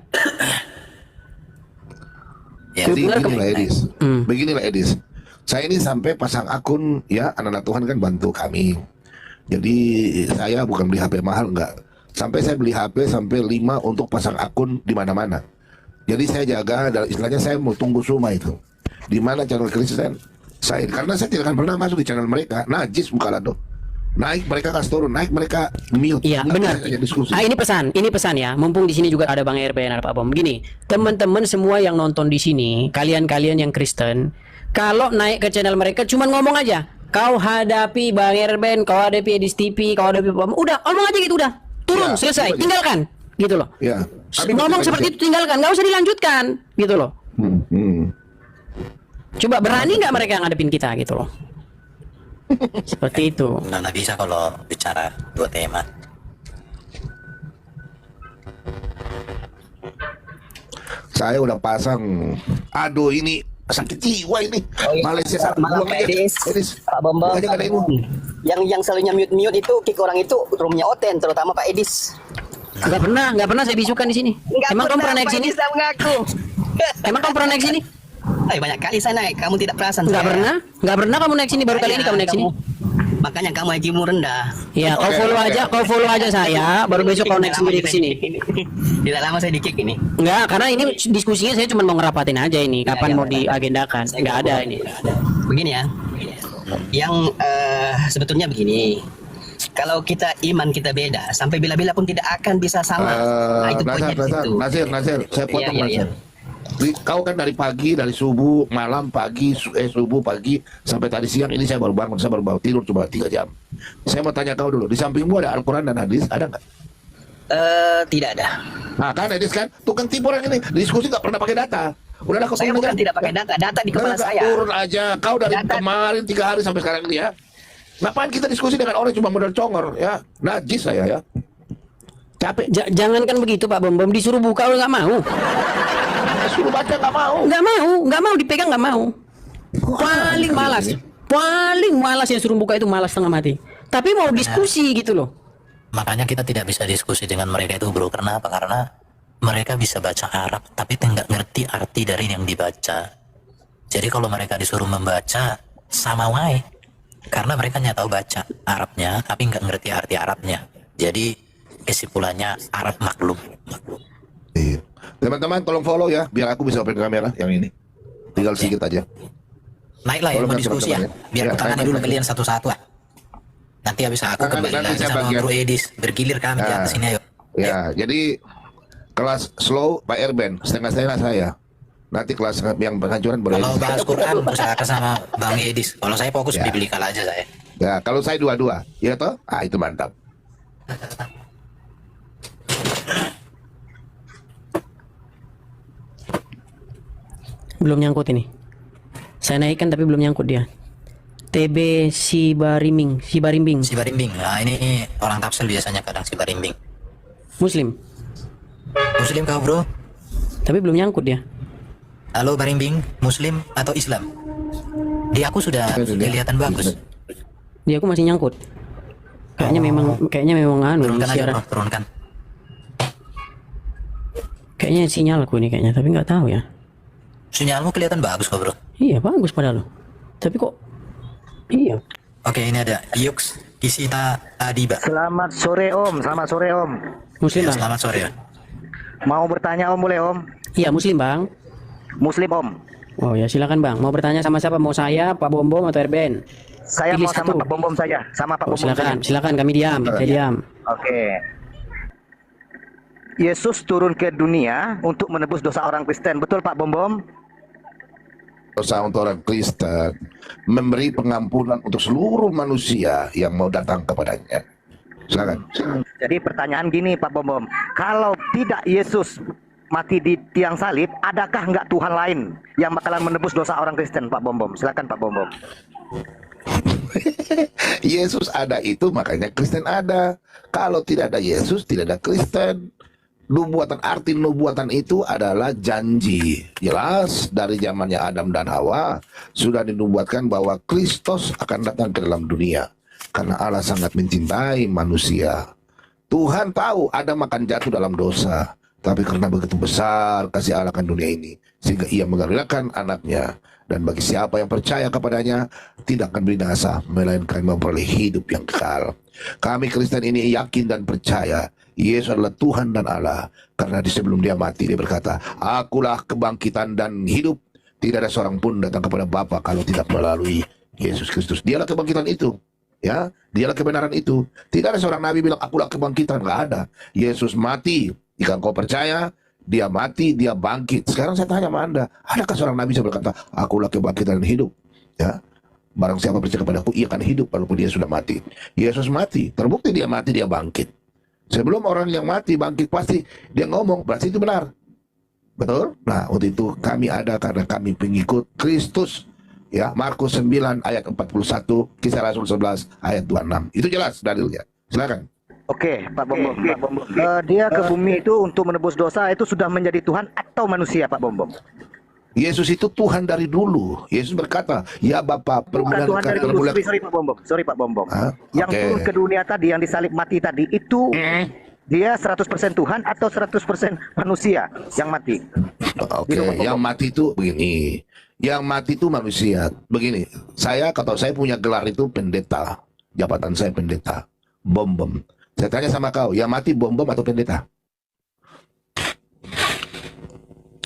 Beginilah Edis. Saya ini sampai pasang akun ya, anak-anak Tuhan kan bantu kami. Jadi saya bukan beli HP mahal enggak. Sampai saya beli HP sampai 5 untuk pasang akun di mana-mana. Jadi saya jaga, istilahnya saya mau tunggu semua itu. Di mana channel Kristen? Karena saya tidak akan pernah masuk di channel mereka. Najis bukan tuh. Naik mereka kasih turun, naik mereka mute. Iya benar. Ini pesan ya. Mumpung di sini juga ada Bang Erben, ada Pak Bom. Gini, teman-teman semua yang nonton di sini, kalian yang Kristen, kalau naik ke channel mereka cuman ngomong aja. Kau hadapi Bang Erben, kau hadapi Edis TV, kau hadapi Pak Bom. Udah, ngomong aja gitu udah. Turun, selesai, tinggalkan. Gitu loh. Ya. Ngomong seperti itu tinggalkan, nggak usah dilanjutkan. Gitu loh. Coba berani nggak mereka ngadepin kita gitu loh. Seperti itu. Nggak bisa kalau bicara dua tema. Saya udah pasang. Aduh ini sakit jiwa ini. Malaysia malam Edis. Pak Bom Bom. Yang selalunya mute itu kick orang itu roomnya Oten, terutama Pak Edis. Nggak pernah saya bisukan di sini. Emang kamu pernah naik sini? Emang kamu pernah naik sini? Banyak kali saya naik, kamu tidak perasan. Nggak pernah kamu naik sini, baru kali ini kamu naik sini. Makanya kamu IQ-mu rendah. Ya, kau follow aja saya, baru besok kau naik sendiri ke sini. Tidak lama saya di-kick ini. Enggak, karena ini diskusinya saya cuma mau ngerapatin aja ini, kapan mau diagendakan. Enggak ada ini. Begini ya. Yang sebetulnya begini. Kalau kita iman kita beda, sampai bila-bila pun tidak akan bisa sama. Itu poinnya di situ. Nasir, saya potong Nasir. Kau kan dari pagi, dari subuh, malam, pagi, subuh, pagi, sampai tadi siang ini saya baru bangun, saya baru tidur cuma 3 jam. Saya mau tanya kau dulu, di sampingmu ada Al-Quran dan hadis, ada nggak? Tidak ada. Nah kan hadis kan, tukang tipu orang ini, diskusi nggak pernah pakai data. Udahlah kau saya bukan tidak pakai data di kepala saya. Turun aja, kau dari kemarin 3 hari sampai sekarang ini ya. Ngapain kita diskusi dengan orang cuma modal congor ya, najis saya ya. Capek. Jangankan begitu Pak Bom Bom, disuruh buka udah nggak mau. Suruh baca nggak mau dipegang nggak mau. Paling malas yang suruh buka itu malas setengah mati. Tapi mau diskusi gitu loh. Makanya kita tidak bisa diskusi dengan mereka itu bro. Karena apa? Karena mereka bisa baca Arab tapi nggak ngerti arti dari yang dibaca. Jadi kalau mereka disuruh membaca sama wae. Karena mereka hanya tahu baca Arabnya tapi nggak ngerti arti Arabnya. Jadi kesimpulannya Arab maklum. Teman-teman tolong follow ya, biar aku bisa open kamera yang ini. Tinggal sedikit aja. Naiklah ya, Tolong mau kasih diskusi ya. teman-teman Biar ya. aku tangani Naik, dulu naik, kalian satu-satu lah. Nanti habis aku Nanti- kembali nanti lagi saya sama bagian. Bro Edis. Bergilir kami di Ya. atas ini ayo. Ya, jadi kelas slow Pak Erben, setengah-setengah saya. Nanti kelas yang penghancuran boleh. Kalau bahas Quran usahakan sama Bang Edis. Kalau saya fokus Ya. biblikal aja saya. Ya, kalau saya dua-dua, ya toh? Ah, itu mantap. Belum nyangkut ini. Saya naikkan tapi belum nyangkut dia. TB Sibarimbing. Sibarimbing. Nah, ini orang tafsir biasanya kadang Sibarimbing. Muslim. Muslim kau, Bro? Tapi belum nyangkut dia. Halo Barimbing, Muslim atau Islam? Di aku sudah kelihatan bagus. Dia aku masih nyangkut. Kayaknya memang anu Turunkan aja, siaran. Bro, turunkan. Kayaknya sinyalku ini kayaknya, tapi nggak tahu ya. Sinyalmu kelihatan bagus kok, Bro. Iya, bagus padahal. Tapi kok iya. Oke, ini ada Yux Kisita Adiba. Selamat sore Om, selamat sore Om. Muslim, Ya, Bang. selamat sore. Mau bertanya Om boleh Om? Iya, Muslim, Bang. Muslim Om. Oh ya, silakan Bang. Mau bertanya sama siapa? Mau saya, Pak Bom Bom atau Erben? Saya Pilih mau sama satu. Pak Bom Bom saja, sama Pak Oh, Bom Bom saja. silakan kami diam, saya diam. Oke. Yesus turun ke dunia untuk menebus dosa orang Kristen, betul Pak Bom Bom? Dosa untuk orang Kristen, memberi pengampunan untuk seluruh manusia yang mau datang kepadanya. Silakan. Jadi pertanyaan gini Pak Bom Bom, kalau tidak Yesus mati di tiang salib, adakah nggak Tuhan lain yang bakalan menebus dosa orang Kristen Pak Bom Bom? Silakan Pak Bom Bom. Yesus ada itu makanya Kristen ada. Kalau tidak ada Yesus, tidak ada Kristen. Arti nubuatan itu adalah janji. Jelas dari zamannya Adam dan Hawa sudah dinubuatkan bahwa Kristus akan datang ke dalam dunia. Karena Allah sangat mencintai manusia. Tuhan tahu Adam akan jatuh dalam dosa. Tapi karena begitu besar kasih Allah akan dunia ini, sehingga ia mengaruniakan anaknya. Dan bagi siapa yang percaya kepadanya, tidak akan binasa, melainkan memperoleh hidup yang kekal. Kami Kristen ini yakin dan percaya Yesus adalah Tuhan dan Allah. Karena di sebelum dia mati, dia berkata, akulah kebangkitan dan hidup. Tidak ada seorang pun datang kepada Bapa kalau tidak melalui Yesus Kristus. Dialah kebangkitan itu. Ya, dialah kebenaran itu. Tidak ada seorang nabi bilang, akulah kebangkitan. Nggak ada. Yesus mati. Jika engkau percaya, dia mati, dia bangkit. Sekarang saya tanya sama Anda, adakah seorang nabi yang berkata, akulah kebangkitan dan hidup? Ya, barang siapa percaya kepadaku, ia akan hidup walaupun dia sudah mati. Yesus mati, terbukti dia mati, dia bangkit. Sebelum orang yang mati bangkit, pasti dia ngomong, berarti itu benar. Betul? Nah, untuk itu kami ada karena kami pengikut Kristus. Ya, Markus 9 ayat 41, Kisah Rasul 11 ayat 26. Itu jelas dalilnya. Silakan. Oke, Pak Bom Bom. Pak Bom Bom. Dia ke bumi itu untuk menebus dosa, itu sudah menjadi Tuhan atau manusia Pak Bom Bom? Yesus itu Tuhan dari dulu. Yesus berkata, ya Bapa, Bukan permulaan Tuhan dari dulu. permulaan. Sorry Pak Bom Bom. Sorry Pak Bom Bom. Yang Oke. turun ke dunia tadi, yang disalib mati tadi, itu dia 100% Tuhan atau 100% manusia yang mati? Oke, yang mati itu begini. Yang mati itu manusia. Begini, saya punya gelar itu pendeta. Jabatan saya pendeta. Bom Bom. Saya tanya sama kau, yang mati Bom Bom atau pendeta?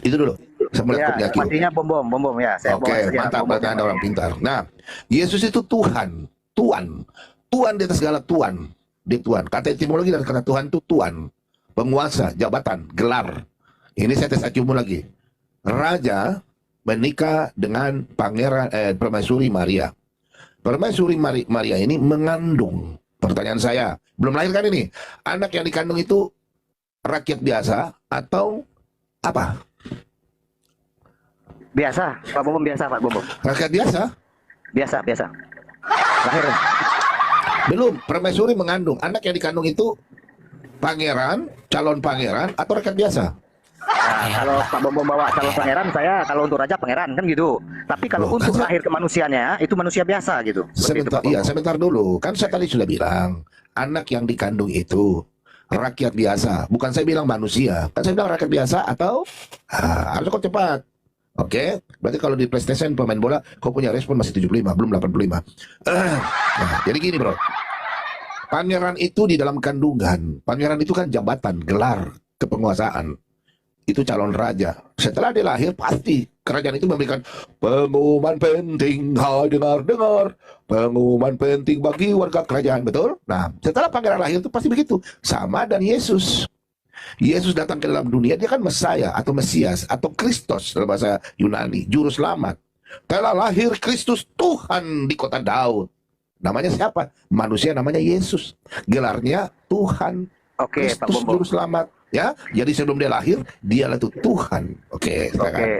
Itu dulu. Saya melihat Ya, matinya Bom Bom ya. Saya Oke, bawa saja mantap. Bom Bom. Berarti Anda orang pintar. Nah, Yesus itu Tuhan. Tuhan di atas segala Tuhan. Dia Tuhan. Kata etimologi dari kata Tuhan itu Tuhan. Penguasa, jabatan, gelar. Ini saya tes acumu lagi. Raja menikah dengan permaisuri Maria. Permaisuri Maria ini mengandung. Pertanyaan saya, belum lahir kan ini? Anak yang dikandung itu rakyat biasa atau apa? Biasa, Pak Bom Bom biasa, Pak Bom Bom. Rakyat biasa? Biasa. Lahir. Belum, permaisuri mengandung. Anak yang dikandung itu pangeran, calon pangeran atau rakyat biasa? Nah, kalau Pak Bom Bom bawa calon pangeran, saya kalau untuk raja pangeran kan gitu. Tapi kalau untuk lahir ke manusianya itu manusia biasa gitu. Sebentar dulu. Kan saya tadi sudah bilang, anak yang dikandung itu rakyat biasa. Bukan saya bilang manusia. Kan saya bilang rakyat biasa atau harus kok cepat. Oke, berarti kalau di PlayStation pemain bola, kau punya respon masih 75, belum 85. Nah, jadi gini bro, pangeran itu di dalam kandungan. Pangeran itu kan jabatan, gelar, kepenguasaan. itu calon raja. Setelah dia lahir, pasti kerajaan itu memberikan pengumuman penting. Hai, dengar, pengumuman penting bagi warga kerajaan, betul? Nah, setelah pangeran lahir itu pasti begitu. Sama dan Yesus. Yesus datang ke dalam dunia, dia kan Mesaya atau Mesias atau Kristus dalam bahasa Yunani, juru selamat. Telah lahir Kristus Tuhan di kota Daud. Namanya siapa? Manusia namanya Yesus. Gelarnya Tuhan. Oke, Pak Kristus Bombom. juru selamat. Ya, jadi sebelum dia lahir, dialah itu Tuhan. Oke, silakan. Oke,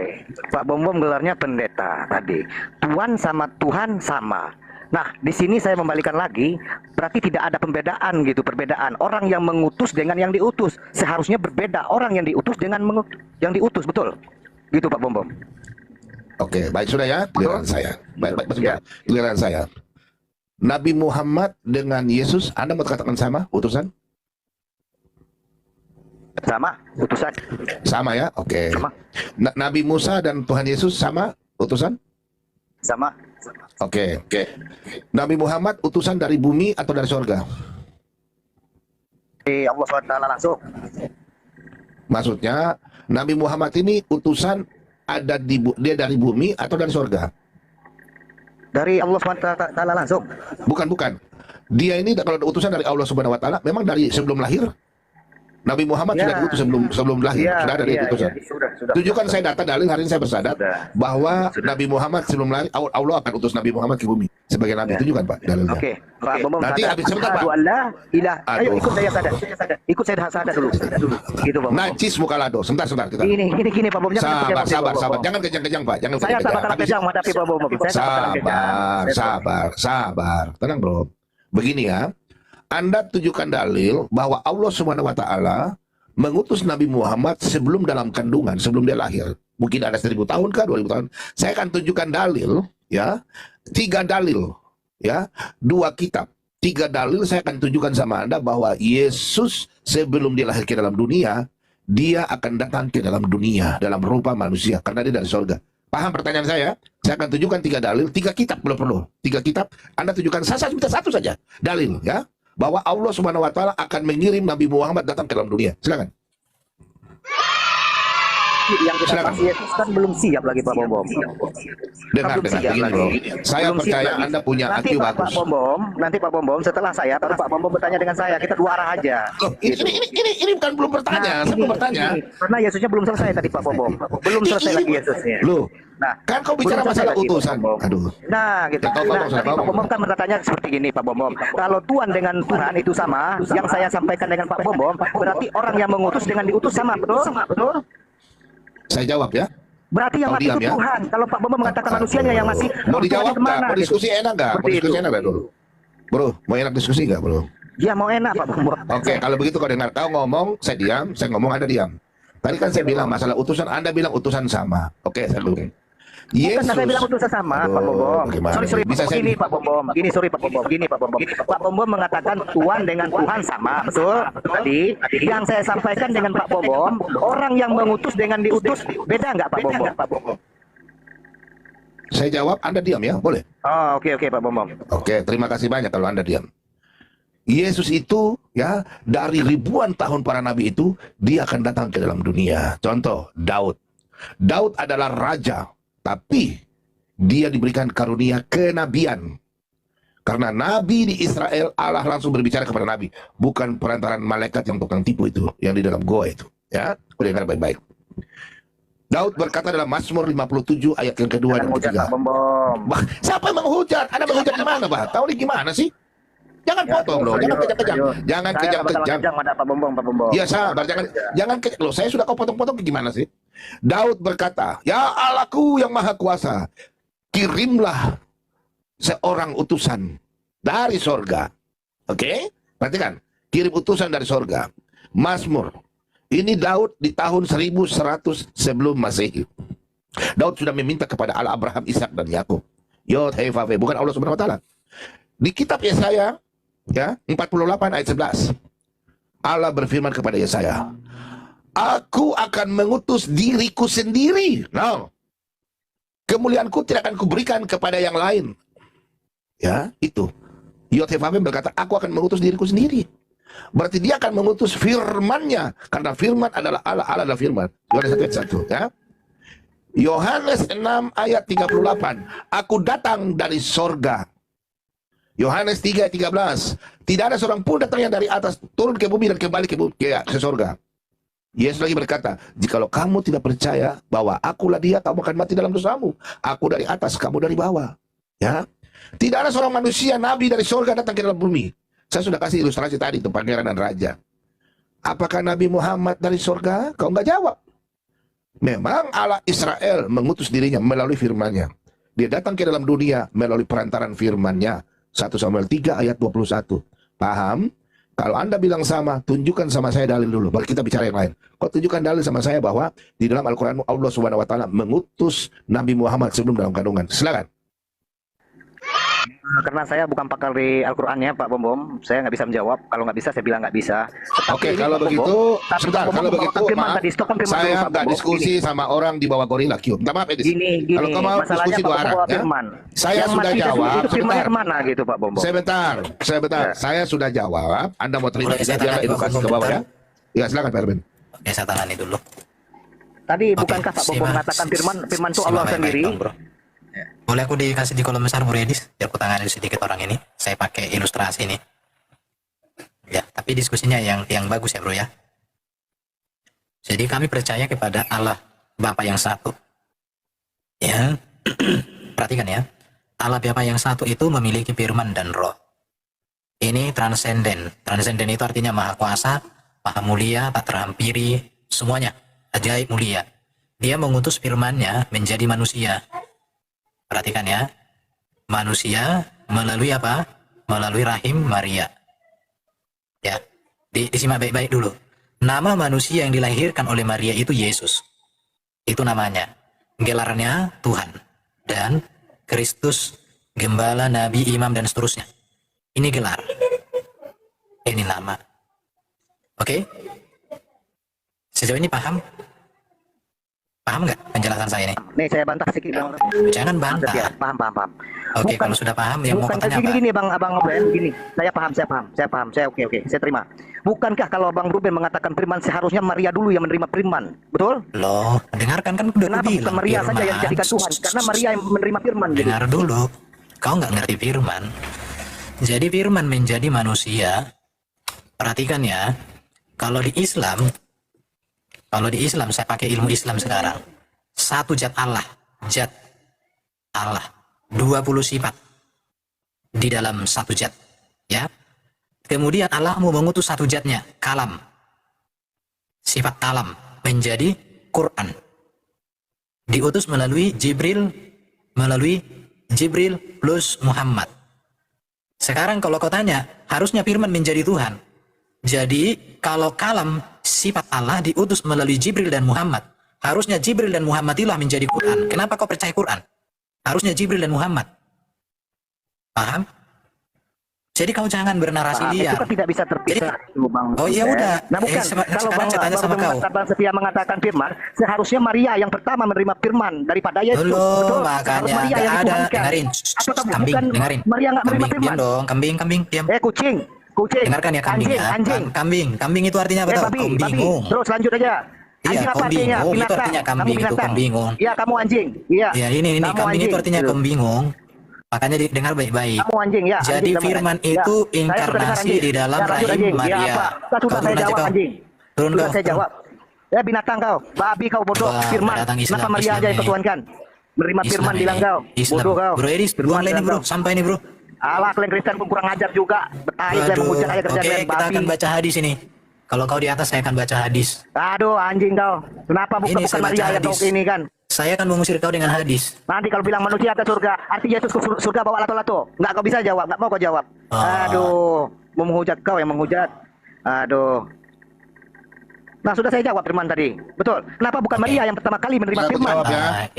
Pak Bombom gelarnya pendeta tadi. Tuan sama Tuhan sama. Nah, di sini saya membalikan lagi, berarti tidak ada pembedaan gitu, perbedaan orang yang mengutus dengan yang diutus. Seharusnya berbeda orang yang diutus dengan yang diutus, betul? Gitu Pak Bombom. Oke, baik sudah ya, giliran saya. Baik, sebentar. Giliran saya. Nabi Muhammad dengan Yesus, Anda mau katakan sama utusan? Sama, utusan. Sama ya, oke. Nabi Musa dan Tuhan Yesus sama utusan? Sama. Oke. Nabi Muhammad utusan dari bumi atau dari sorga? Allah SWT langsung. Maksudnya Nabi Muhammad ini utusan ada dia dari bumi atau dari sorga? Dari Allah SWT langsung. Bukan. Dia ini kalau utusan dari Allah Subhanahu wa taala memang dari sebelum lahir. Nabi Muhammad sudah diutus sebelum lahir, sudah ada diutusan. Sudah. Tunjukkan saya data dalil, hari ini saya bersadat bahwa Nabi Muhammad sebelum lahir, Allah akan utus Nabi Muhammad ke bumi sebagai nabi. Tunjukkan Pak dalilnya. Oke, Pak Bombom. Nanti habis sebentar Pak. Ayo ikut saya sadar. Ikut saya sadar dulu. Gitu Pak. Najis muka lado. Sebentar kita. Gini Pak Bombom. Sabar. Jangan kejang-kejang Pak. Jangan saya kejang-kejang. sabar kejang menghadapi Pak Bombom. Sabar. Tenang bro. Begini ya. Anda tunjukkan dalil bahwa Allah Subhanahu wa taala mengutus Nabi Muhammad sebelum dalam kandungan, sebelum dia lahir. Mungkin ada 1000 tahun kah, 2000 tahun. Saya akan tunjukkan dalil ya. 3 dalil ya, 2 kitab. 3 dalil saya akan tunjukkan sama Anda bahwa Yesus sebelum dia lahir ke dalam dunia, dia akan datang ke dalam dunia dalam rupa manusia karena dia dari surga. Paham pertanyaan saya? Saya akan tunjukkan 3 dalil, 3 kitab belum perlu. 3 kitab, Anda tunjukkan saya minta 1 saja dalil ya. Bahwa Allah Subhanahu wa taala akan mengirim Nabi Muhammad datang ke dalam dunia. Silakan. Yang kita bahas Yesus kan belum siap lagi Pak Bombom. Dengar begini bro. Saya percaya Anda punya IQ bagus. Nanti Pak Bombom setelah saya, baru Pak Bombom bertanya dengan saya. Kita 2 arah aja. Ini bukan belum bertanya. Saya belum bertanya. Karena Yesusnya belum selesai tadi Pak Bombom. Belum selesai lagi Yesusnya. Loh. Nah, kan kau bicara masalah utusan. Aduh. Nah, gitu. Tadi Pak Bombom kan bertanya seperti gini Pak Bombom. Kalau Tuhan dengan Tuhan itu sama, yang saya sampaikan dengan Pak Bombom, berarti orang yang mengutus dengan diutus sama, betul? Betul? Saya jawab ya. Berarti yang mati itu ya? Tuhan. Kalau Pak Bombom mengatakan manusianya yang masih mau dijawab nggak? Mau diskusi enak nggak? Mau diskusi enak nggak dulu? Bro, mau enak diskusi nggak bro? Ya mau enak Pak Bombom. Oke, kalau begitu kau dengar kau ngomong, saya diam. Saya ngomong, Anda diam. Tadi kan saya bilang masalah utusan, Anda bilang utusan sama. Oke, saya dulu. Bukan saya bilang utusan sama Pak Bombom. Sorry bisa gini Pak Bombom. Gini sorry Pak Bombom. Gini Pak Bombom. Pak Bombom mengatakan Tuhan dengan Tuhan sama, betul? Tadi yang saya sampaikan dengan Pak Bombom, orang yang mengutus dengan diutus beda nggak Pak Bombom? Saya jawab, Anda diam ya, boleh? Oh, oke Pak Bombom. Oke, terima kasih banyak kalau Anda diam. Yesus itu ya, dari ribuan tahun para nabi itu, dia akan datang ke dalam dunia. Contoh, Daud. Daud adalah raja, tapi dia diberikan karunia kenabian. Karena nabi di Israel, Allah langsung berbicara kepada nabi, bukan perantaran malaikat yang tukang tipu itu, yang di dalam goa itu. Ya, dengar baik-baik. Daud berkata dalam Mazmur 57 ayat yang kedua dan ketiga. Siapa yang menghujat? Anda menghujat di mana, Pak? Tahu ini gimana sih? Jangan potong loh, jangan kejang-kejang. Jangan kejang-kejang. Ya sabar, jangan kejang. Loh, saya sudah kau potong-potong gimana sih? Daud berkata, ya Allahku yang maha kuasa, kirimlah seorang utusan dari sorga. Oke? Perhatikan, kirim utusan dari sorga. Mazmur. Ini Daud di tahun 1100 sebelum Masehi. Daud sudah meminta kepada Allah Abraham, Ishak dan Yakub. Yod, Hei, Vav, bukan Allah Subhanahu wa taala. Di kitab Yesaya ya 48 ayat 11. Allah berfirman kepada Yesaya, aku akan mengutus diriku sendiri. No. Kemuliaanku tidak akan kuberikan kepada yang lain. Ya, itu. Yod, Hei, Vav berkata, aku akan mengutus diriku sendiri. Berarti dia akan mengutus firman-Nya, karena firman adalah Allah, Allah adalah firman. Yohanes 1 ayat 1 ya. Yohanes 6 ayat 38, aku datang dari sorga. Yohanes 3 ayat 13, tidak ada seorang pun datang yang dari atas turun ke bumi dan kembali ke sorga. Yesus lagi berkata, jikalau kamu tidak percaya bahwa akulah dia, kamu akan mati dalam dosamu. Aku dari atas, kamu dari bawah. Ya, tidak ada seorang manusia, nabi dari sorga datang ke dalam bumi. Saya sudah kasih ilustrasi tadi itu pangeran dan raja. Apakah Nabi Muhammad dari sorga? Kau nggak jawab. Memang Allah Israel mengutus dirinya melalui firman-Nya. Dia datang ke dalam dunia melalui perantaran firman-Nya. 1 Samuel 3 ayat 21. Paham? Kalau Anda bilang sama, tunjukkan sama saya dalil dulu, baru kita bicara yang lain. Kau tunjukkan dalil sama saya bahwa di dalam Al-Quran Allah Subhanahu Wa Taala mengutus Nabi Muhammad sebelum dalam kandungan. Silakan. Karena saya bukan pakar di Al-Qurannya, Pak Bom Bom, saya nggak bisa menjawab. Kalau nggak bisa, saya bilang nggak bisa. Oke, kalau begitu, sebentar. Kalau begitu, maaf, saya nggak diskusi sama orang di bawah gorila. Minta maaf, Edis. Kalau kau mau diskusi dua arah, ya. Saya sudah jawab. Sebentar. Mana gitu, Pak Bom Bom? Sebentar. Saya sudah jawab. Anda mau terima edukasi ke bawah ya? Ya, silakan Pak Erben. Oke, saya tangani dulu. Tadi bukankah Pak Bom Bom mengatakan firman itu Allah sendiri? Boleh aku dikasih di kolom besar Bro Edis, biar aku tangani sedikit orang ini. Saya pakai ilustrasi ini. Ya, tapi diskusinya yang bagus ya Bro ya. Jadi kami percaya kepada Allah Bapa yang satu. Ya, perhatikan ya. Allah Bapa yang satu itu memiliki firman dan roh. Ini transenden. Transenden itu artinya maha kuasa, maha mulia, tak terhampiri, semuanya ajaib mulia. Dia mengutus firman-Nya menjadi manusia. Perhatikan ya, manusia melalui apa? Melalui rahim Maria. Ya, disimak baik-baik dulu. Nama manusia yang dilahirkan oleh Maria itu Yesus. Itu namanya. Gelarnya Tuhan dan Kristus, Gembala, Nabi, Imam dan seterusnya. Ini gelar. Ini nama. Oke? Sejauh ini paham? Paham nggak penjelasan saya ini? Nih saya bantah sedikit Bang. Jangan bantah. Ya, paham. Oke, kalau sudah paham yang mau tanya apa? Gini Bang Ruben, gini. Saya paham. Saya oke, saya terima. Bukankah kalau Bang Ruben mengatakan firman seharusnya Maria dulu yang menerima firman? Betul? Loh, dengarkan kan udah Kenapa bukan Maria saja yang dijadikan Tuhan? Karena Maria yang menerima firman. Dengar dulu. Kau nggak ngerti firman. Jadi firman menjadi manusia. Perhatikan ya. Kalau di Islam saya pakai ilmu Islam sekarang. Satu zat Allah, 20 sifat di dalam satu zat, ya. Kemudian Allah mau mengutus satu zatnya, kalam. Sifat kalam menjadi Quran. Diutus melalui Jibril plus Muhammad. Sekarang kalau kau tanya, harusnya firman menjadi Tuhan. Jadi kalau kalam sifat Allah diutus melalui Jibril dan Muhammad, harusnya Jibril dan Muhammad itulah menjadi Quran. Kenapa kau percaya Quran? Harusnya Jibril dan Muhammad. Paham? Jadi kau jangan bernarasi liar. Itu kan tidak bisa terpisah. Oh ya udah. Nah bukan. Kalau Bang Setia mengatakan firman, seharusnya Maria yang pertama menerima firman daripada Yesus. Betul, makanya nggak ada. Dengerin. Kambing, dengerin. Maria nggak menerima firman. Diam dong, kambing, diam. Kucing. Dengarkan ya kambing ya. Kambing itu artinya apa? Kau bingung. Terus lanjut aja. Iya, kau bingung. Itu artinya kambing itu kau bingung. Iya, kamu anjing. Iya. Ya ini kambing itu artinya kau bingung. Makanya dengar baik-baik. Kamu anjing ya. Jadi firman itu inkarnasi di dalam rahim Maria. Kau sudah saya jawab anjing. Turun kau. Saya jawab. Ya binatang kau, babi kau bodoh. Firman. Kenapa Maria aja yang ketuhankan? Menerima firman bilang kau. Bodoh kau. Bro Edis, beruang ini bro, sampai nih bro. Alah, kalian Kristen pun kurang ajar juga. Betahit saya mengujar aja kerjaan kalian babi. Kita akan baca hadis ini. Kalau kau di atas, saya akan baca hadis. Aduh, anjing kau. Kenapa bukan Maria yang kau ini kan? Saya akan mengusir kau dengan hadis. Nanti kalau bilang manusia ke surga, artinya Yesus ke surga bawa lato-lato. Nggak kau bisa jawab, nggak mau kau jawab. Aduh, mau menghujat kau yang menghujat. Aduh. Nah, sudah saya jawab firman tadi. Betul. Kenapa bukan Maria yang pertama kali menerima firman?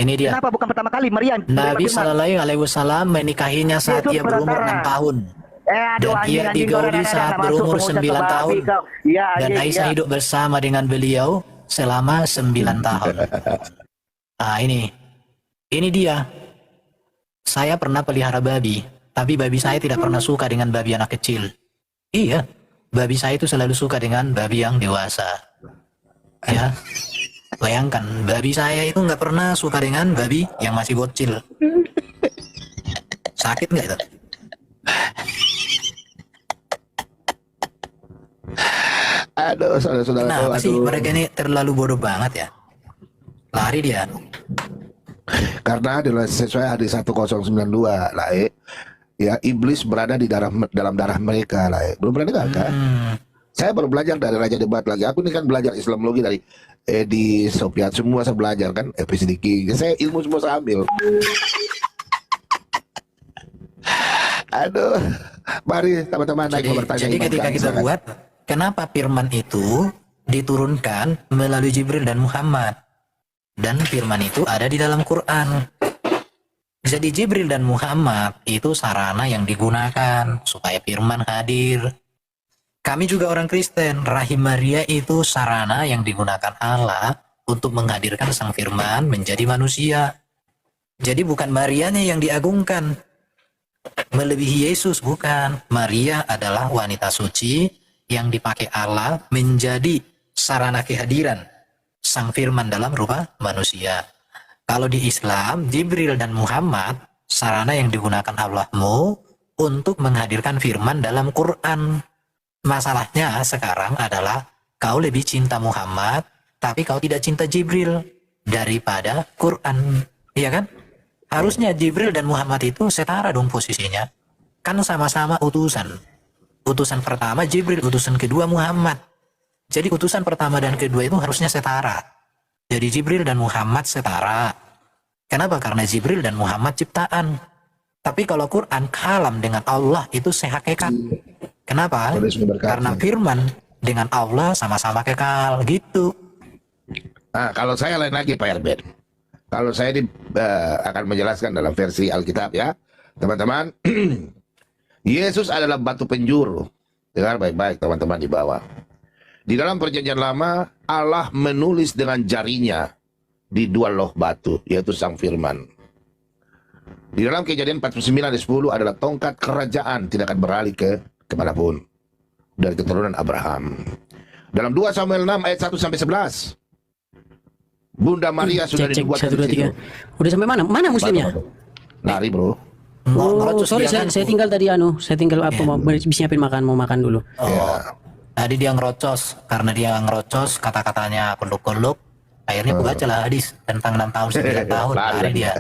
Ini dia. Kenapa bukan pertama kali Maria yang Nabi Sallallahu Alaihi Wasallam menikahinya saat dia berumur 6 tahun. Dan ia digauli saat berumur 9 tahun. Dan Aisyah hidup bersama dengan beliau selama 9 tahun. Nah ini dia. Saya pernah pelihara babi, tapi babi saya tidak pernah suka dengan babi anak kecil. Iya, babi saya itu selalu suka dengan babi yang dewasa. Ya, bayangkan babi saya itu nggak pernah suka dengan babi yang masih bocil. Sakit nggak itu? Aduh, saudara-saudara. Nah, pasti mereka ini terlalu bodoh banget ya. Lari dia. Karena sesuai hadis 1092 lah, ya iblis berada di dalam darah mereka lah. Belum pernah dengar kan? Saya baru belajar dari Raja Debat lagi. Aku ini kan belajar Islamologi dari Edi, Sofian, semua saya belajar kan. Sidiki. Saya ilmu semua saya ambil. Aduh, mari teman-teman naik bertanya. Jadi ketika kita buat, kenapa firman itu diturunkan melalui Jibril dan Muhammad? Dan firman itu ada di dalam Quran. Jadi Jibril dan Muhammad itu sarana yang digunakan supaya firman hadir. Kami juga orang Kristen, rahim Maria itu sarana yang digunakan Allah untuk menghadirkan sang firman menjadi manusia. Jadi bukan Marianya yang diagungkan melebihi Yesus, bukan. Maria adalah wanita suci yang dipakai Allah menjadi sarana kehadiran sang firman dalam rupa manusia. Kalau di Islam, Jibril dan Muhammad sarana yang digunakan Allahmu untuk menghadirkan firman dalam Quran. Masalahnya sekarang adalah kau lebih cinta Muhammad, tapi kau tidak cinta Jibril daripada Quran, iya kan? Harusnya Jibril dan Muhammad itu setara dong posisinya. Kan sama-sama utusan. Utusan pertama Jibril, utusan kedua Muhammad. Jadi utusan pertama dan kedua itu harusnya setara. Jadi Jibril dan Muhammad setara. Kenapa? Karena Jibril dan Muhammad ciptaan. Tapi kalau Quran kalam dengan Allah itu sehakikat. Kenapa? Karena firman dengan Allah sama-sama kekal gitu. Nah, kalau saya lain lagi Pak Erben. Kalau saya akan menjelaskan dalam versi Alkitab ya, teman-teman. Yesus adalah batu penjuru. Dengar baik-baik teman-teman di bawah. Di dalam perjanjian lama, Allah menulis dengan jarinya di dua loh batu, yaitu sang firman. Di dalam Kejadian 49 ayat 10 adalah tongkat kerajaan tidak akan beralih kemanapun dari keturunan Abraham. Dalam 2 Samuel 6 ayat 1 sampai 11, Bunda Maria sudah dibuat di situ. Udah sampai mana? Mana muslimnya? Lari bro. Oh, sorry, saya tinggal tadi saya tinggal apa mau siapin makan, mau makan dulu. Oh, tadi dia ngerocos, karena dia ngerocos kata-katanya kuluk-kuluk. Akhirnya aku baca lah hadis tentang 6 tahun 9 tahun lari dia.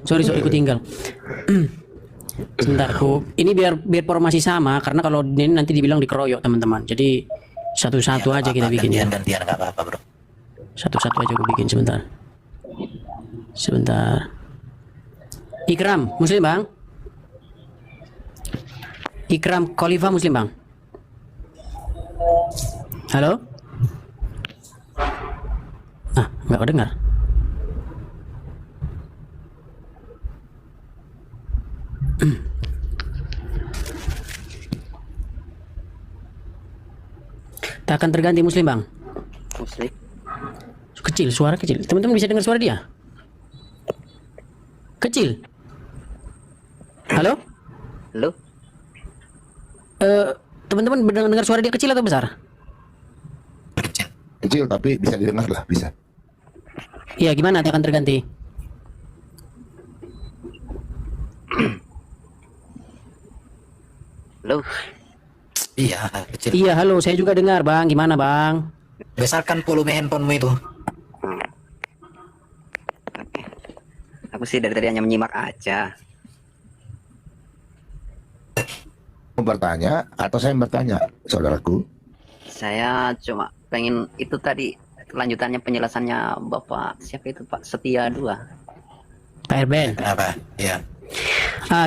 Sorry aku tinggal. Sebentar, ini biar formasi sama, karena kalau ini nanti dibilang dikeroyok teman-teman. Jadi satu-satu aja kita bikin ya. Gantian nggak apa-apa bro. Satu-satu aja aku bikin sebentar. Ikram muslim bang. Ikram Khalifa muslim bang. Halo. Nggak dengar. Tak akan terganti muslim bang. Muslim. Kecil, suara kecil. Teman-teman bisa dengar suara dia? Kecil. Halo? Halo? Teman-teman dengar suara dia kecil atau besar? Kecil tapi bisa didengar lah, bisa. Iya, gimana tak akan terganti? Halo? Iya, kecil. Iya, halo, saya juga dengar bang. Gimana bang? Besarkan volume handphonemu itu. Aku sih dari tadi hanya menyimak aja. Mau bertanya atau saya bertanya, saudaraku? Saya cuma pengen itu tadi kelanjutannya penjelasannya Bapak siapa itu Pak Setia 2. Pak Erben. Kenapa? Iya.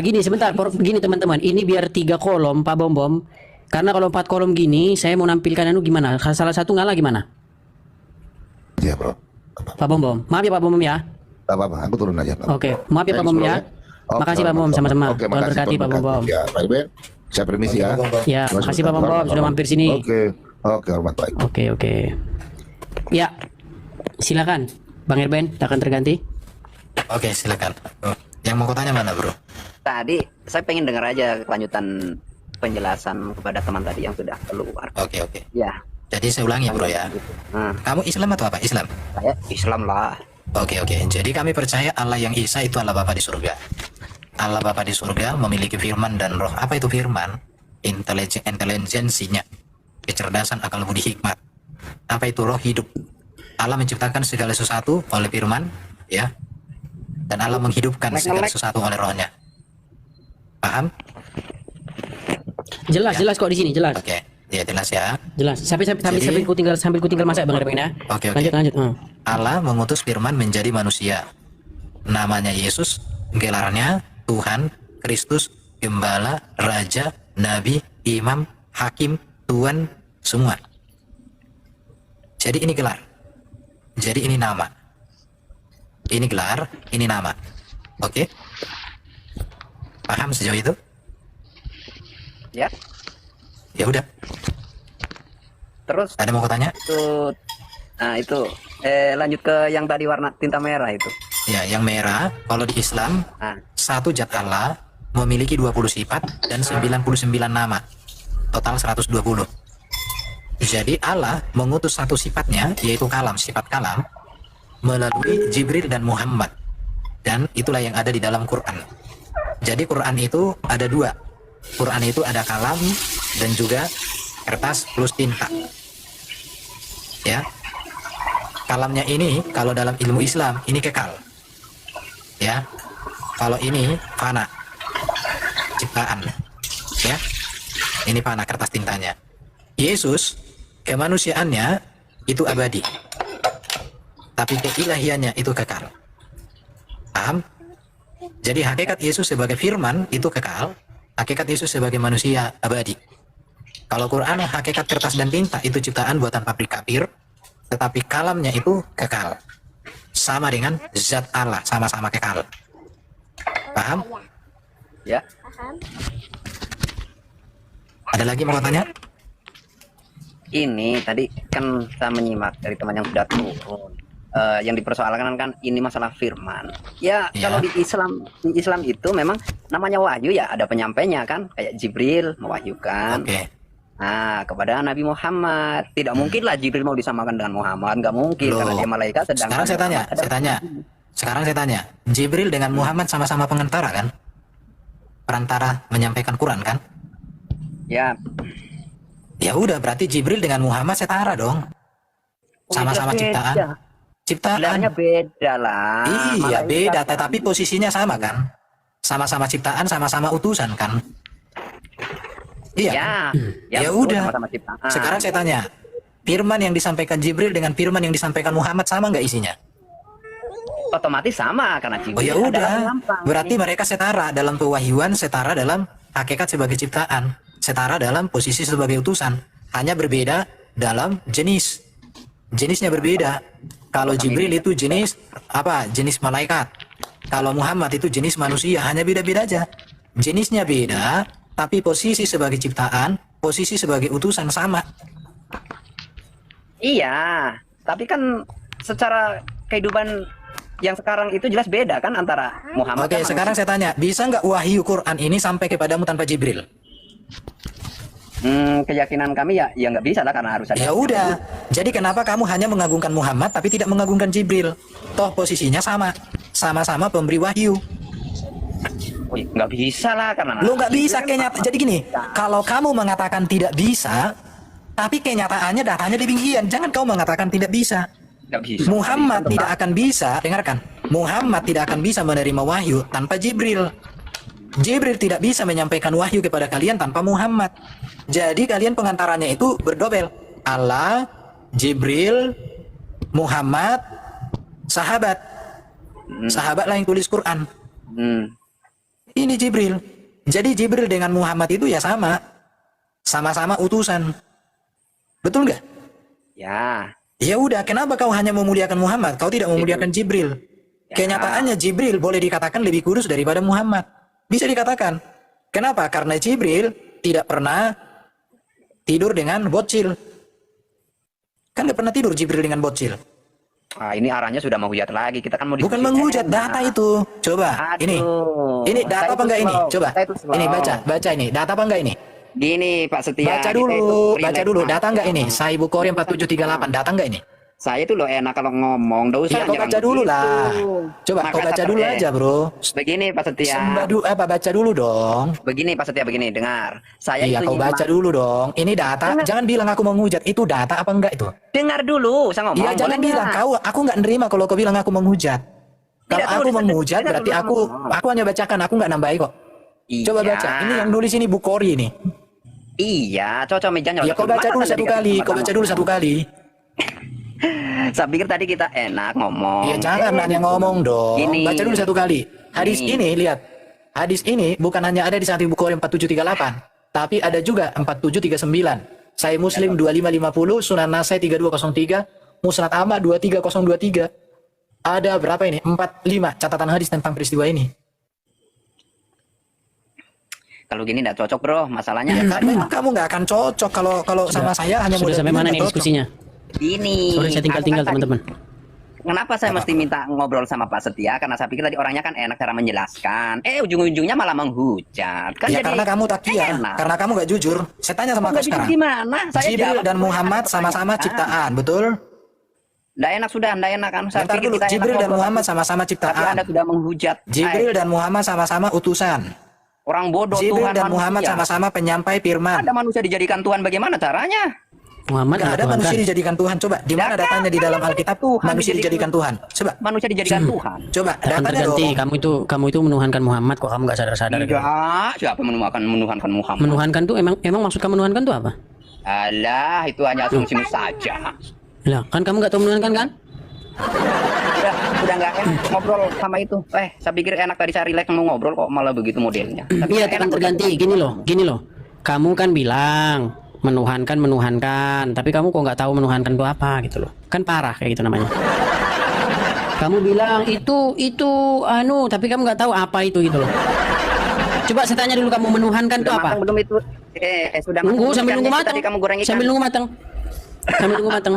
Gini sebentar, gini teman-teman. Ini biar 3 kolom Pak Bom. Karena kalau 4 kolom gini, saya mau nampilkan gimana? Salah satu ngalah gimana? Iya bro. Pak Bom. Maaf ya Pak Bom ya. Gak apa-apa, aku turun aja. Oke, maaf ya Pak Bom ya. Makasih Pak Bom sama-sama. Oke, Tuhan berkati Pak Bom. Ya, Pak Erben. Saya permisi ya. Ya, makasih Pak Bom sudah mampir sini. Oke, hormat baik. Oke. Ya, silakan Bang Erben, tak akan terganti. Oke, silakan. Yang mau kutanya mana bro? Tadi saya pengen dengar aja kelanjutan penjelasan kepada teman tadi yang sudah keluar. Oke, oke. Ya. Jadi saya ulangi ya bro ya. Kamu Islam atau apa? Islam? Saya Islam lah. Oke, oke. Jadi kami percaya Allah yang Esa itu Allah Bapa di surga. Allah Bapa di surga memiliki firman dan roh. Apa itu firman? Intelijensinya, kecerdasan, akal budi, hikmat. Apa itu roh? Hidup. Allah menciptakan segala sesuatu oleh firman, ya. Dan Allah menghidupkan segala sesuatu oleh rohnya. Paham? Jelas, jelas kok di sini, jelas. Oke, ya jelas ya. Jelas. Sambil ku tinggal masak Bang Erwin ya. Oke, oke. Lanjut. Allah mengutus firman menjadi manusia. Namanya Yesus, gelarnya Tuhan, Kristus, Gembala, Raja, Nabi, Imam, Hakim, Tuan, semua. Jadi ini gelar. Jadi ini nama. Ini gelar, ini nama. Oke? Paham sejauh itu? Ya. Ya udah. Terus ada mau tanya? Itu lanjut ke yang tadi warna tinta merah itu. Ya, yang merah kalau di Islam satu zat Allah memiliki 20 sifat dan 99 nama. Total 120. Jadi Allah mengutus satu sifatnya yaitu kalam, sifat kalam melalui Jibril dan Muhammad. Dan itulah yang ada di dalam Quran. Jadi Quran itu ada dua. Quran itu ada kalam dan juga kertas plus tinta. Ya. Kalamnya ini kalau dalam ilmu Islam ini kekal. Ya. Kalau ini fana. Ciptaan. Ya. Ini fana kertas tintanya. Yesus kemanusiaannya itu abadi. Tapi keilahiannya itu kekal. Paham? Jadi hakikat Yesus sebagai firman itu kekal. Hakikat Yesus sebagai manusia abadi. Kalau Quran hakikat kertas dan tinta itu ciptaan buatan pabrik kafir, tetapi kalamnya itu kekal. Sama dengan zat Allah, sama-sama kekal. Paham? Ya. Ada lagi mau tanya? Ini tadi kan saya menyimak dari teman yang sudah turun. Yang dipersoalkan kan ini masalah firman. Ya, kalau di Islam itu memang namanya wahyu ya ada penyampainya kan, kayak Jibril mewahyukan. Nah, kepada Nabi Muhammad. Tidak mungkin lah Jibril mau disamakan dengan Muhammad, nggak mungkin karena dia malaikat. Sekarang saya tanya, Jibril dengan Muhammad sama-sama pengantara kan? Perantara menyampaikan Quran kan? Ya. Ya udah, berarti Jibril dengan Muhammad setara dong. Sama-sama ciptaan. Ciptaannya beda lah. Iya, beda, tetapi posisinya sama kan? Sama-sama ciptaan, sama-sama utusan kan? Iya. Ya udah. Sekarang saya tanya, firman yang disampaikan Jibril dengan firman yang disampaikan Muhammad sama nggak isinya? Otomatis sama karena Jibril. Oh ya udah. Berarti mereka setara dalam pewahyuan, setara dalam hakikat sebagai ciptaan, setara dalam posisi sebagai utusan. Hanya berbeda dalam jenis. Jenisnya berbeda. Kalau Jibril itu jenis apa? Jenis malaikat. Kalau Muhammad itu jenis manusia, hanya beda-beda aja. Jenisnya beda, tapi posisi sebagai ciptaan, posisi sebagai utusan sama. Iya, tapi kan secara kehidupan yang sekarang itu jelas beda kan antara Muhammad. Oke, sekarang saya tanya, bisa nggak wahyu Quran ini sampai kepadamu tanpa Jibril? Keyakinan kami ya nggak bisa lah karena harus ada. Ya udah. Jadi kenapa kamu hanya mengagungkan Muhammad tapi tidak mengagungkan Jibril? Toh posisinya sama, sama-sama pemberi wahyu. Nggak bisa lah karena. Lo nggak bisa kenyataan. Jadi gini, kalau kamu mengatakan tidak bisa, tapi kenyataannya datanya demikian. Jangan kau mengatakan tidak bisa. Muhammad tidak akan bisa, dengarkan. Muhammad tidak akan bisa menerima wahyu tanpa Jibril. Jibril tidak bisa menyampaikan wahyu kepada kalian tanpa Muhammad. Jadi kalian pengantarannya itu berdobel. Allah, Jibril, Muhammad, sahabat. Sahabatlah yang tulis Quran. Ini Jibril. Jadi Jibril dengan Muhammad itu ya sama. Sama-sama utusan. Betul nggak? Ya. Ya udah, kenapa kau hanya memuliakan Muhammad? Kau tidak memuliakan Jibril. Kenyataannya Jibril boleh dikatakan lebih kudus daripada Muhammad. Bisa dikatakan. Kenapa? Karena Jibril tidak pernah tidur dengan bocil. Kan nggak pernah tidur Jibril dengan bocil. Ini arahnya sudah menghujat lagi. Kita kan mau bukan menghujat, data itu. Coba, ini data apa enggak ini? Coba, ini baca ini. Data apa enggak ini? Gini Pak Setia. Baca kita itu dulu, relax baca dulu. aja. Datang nggak ini? Saya Ibu Kori 4738. Datang nggak ini? Saya itu loh enak kalau ngomong. Nggak usah Iya, kau jangan baca dulu begitu. lah. Coba kau Maka baca dulu aja, bro. Begini Pak Setia. Baca dulu dong. Begini Pak Setia, begini dengar. Saya Iya, itu kau baca dulu dong. Ini data. Jangan bilang aku menghujat. Itu data apa enggak itu? Dengar dulu, saya ngomong. Iya, jangan boleh bilang nggak? aku nggak nerima kalau kau bilang aku menghujat. Kalau Tidak, aku tulis, menghujat dengar berarti dulu, aku hanya bacakan, aku nggak nambahi kok. Coba Iya. baca. Ini yang nulis ini Bu Kori ini. Iya, cocok meja Ya kau baca dulu satu kali. Kau baca dulu satu kali. Saya pikir tadi kita enak ngomong. Ya jangan nanya ngomong dong. Gini. Baca dulu satu kali. Hadis Gini. ini lihat. Hadis ini bukan hanya ada di Sahih Bukhari 4738, tapi ada juga 4739. Sahih Muslim 2550, Sunan Nasai 3203, Musnad Ahmad 23023. Ada berapa ini? 45 catatan hadis tentang peristiwa ini. Kalau gini nggak cocok bro, masalahnya. Ya, kamu nggak akan cocok kalau sama saya hanya Sudah model sampai ini mana nggak nih cocok. diskusinya? Ini. Sorry saya tinggal-tinggal teman-teman. Kenapa saya mesti minta ngobrol sama Pak Setia? Karena saya pikir tadi orangnya kan enak cara menjelaskan. Ujung-ujungnya malah menghujat. Kan Ya jadi karena kamu takia, enak. karena kamu nggak jujur. Saya tanya sama Kok kau nggak jujur sekarang. gimana? Saya Jibril jawab dan pertanyaan Muhammad sama-sama ciptaan, betul? Nggak enak sudah, nggak enak kan? Saya Bentar pikir dulu, kita enak Jibril dan ngobrol. Muhammad sama-sama Tapi ciptaan. Anda sudah menghujat. Jibril dan Muhammad sama-sama utusan. Orang bodoh Jibril Tuhan dan manusia. Muhammad sama-sama penyampai firman. Ada manusia dijadikan Tuhan, bagaimana caranya? Muhammad Nggak ada Tuhan manusia kan? dijadikan Tuhan. Coba, di mana datanya di dalam Alkitab manusia dijadikan Tuhan? Coba. Manusia dijadikan Tuhan. Coba, Akan datanya terganti. dong. Kamu itu menuhankan Muhammad kok kamu nggak sadar-sadar. gitu. Enggak, siapa menuhankan Muhammad? Menuhankan tuh emang maksud kamu menuhankan tuh apa? Alah, itu hanya asumsimu saja. Lah, kan kamu nggak tahu menuhankan kan? Udah nggak enak ngobrol sama itu. Saya pikir enak tadi saya relax mau ngobrol kok malah begitu modelnya. Tapi Iya, enak akan terganti. Gini loh. Kamu kan bilang menuhankan, tapi kamu kok nggak tahu menuhankan itu apa gitu loh. Kan parah kayak gitu namanya. Kamu bilang itu tapi kamu nggak tahu apa itu gitu loh. Coba saya tanya dulu, kamu menuhankan itu apa? matang belum itu? Sudah Nunggu matang sambil belum nunggu ikannya? matang. Tadi kamu goreng ikan. Sambil nunggu matang. Sambil nunggu matang.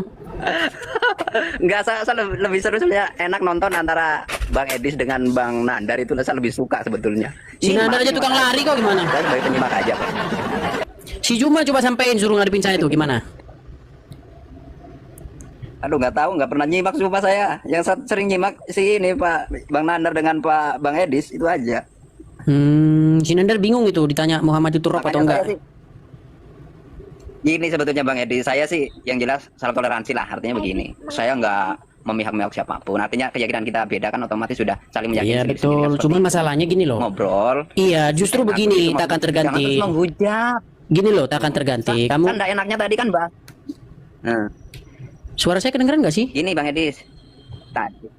Enggak, saya lebih seru sebenarnya enak nonton antara Bang Edis dengan Bang Nandar, itu saya lebih suka sebetulnya. Si Nandar aja tukang lari kok gimana? Saya sebagai penyimak aja kok. Si Juma coba sampein suruh ngadepin saya tuh gimana? Aduh nggak tahu, nggak pernah nyimak sumpah saya. Yang sering nyimak si ini Pak Bang Nandar dengan Pak Bang Edis itu aja. Si Nandar bingung itu ditanya Muhammad itu rob atau Makanya enggak. Gini sebetulnya Bang Edi, saya sih yang jelas salah toleransi lah, artinya begini. Saya nggak memihak-mihak siapapun. Artinya keyakinan kita beda kan otomatis sudah saling meyakini. Iya betul. Cuman masalahnya gini loh. Ngobrol. Iya, justru begini, tak akan Jangan terganti. terus menghujat. Gini loh, tak akan terganti. Kamu Kan nggak enaknya tadi kan Bang. Nah. Suara saya kedengeran nggak sih? Ini Bang Edis. Tadi.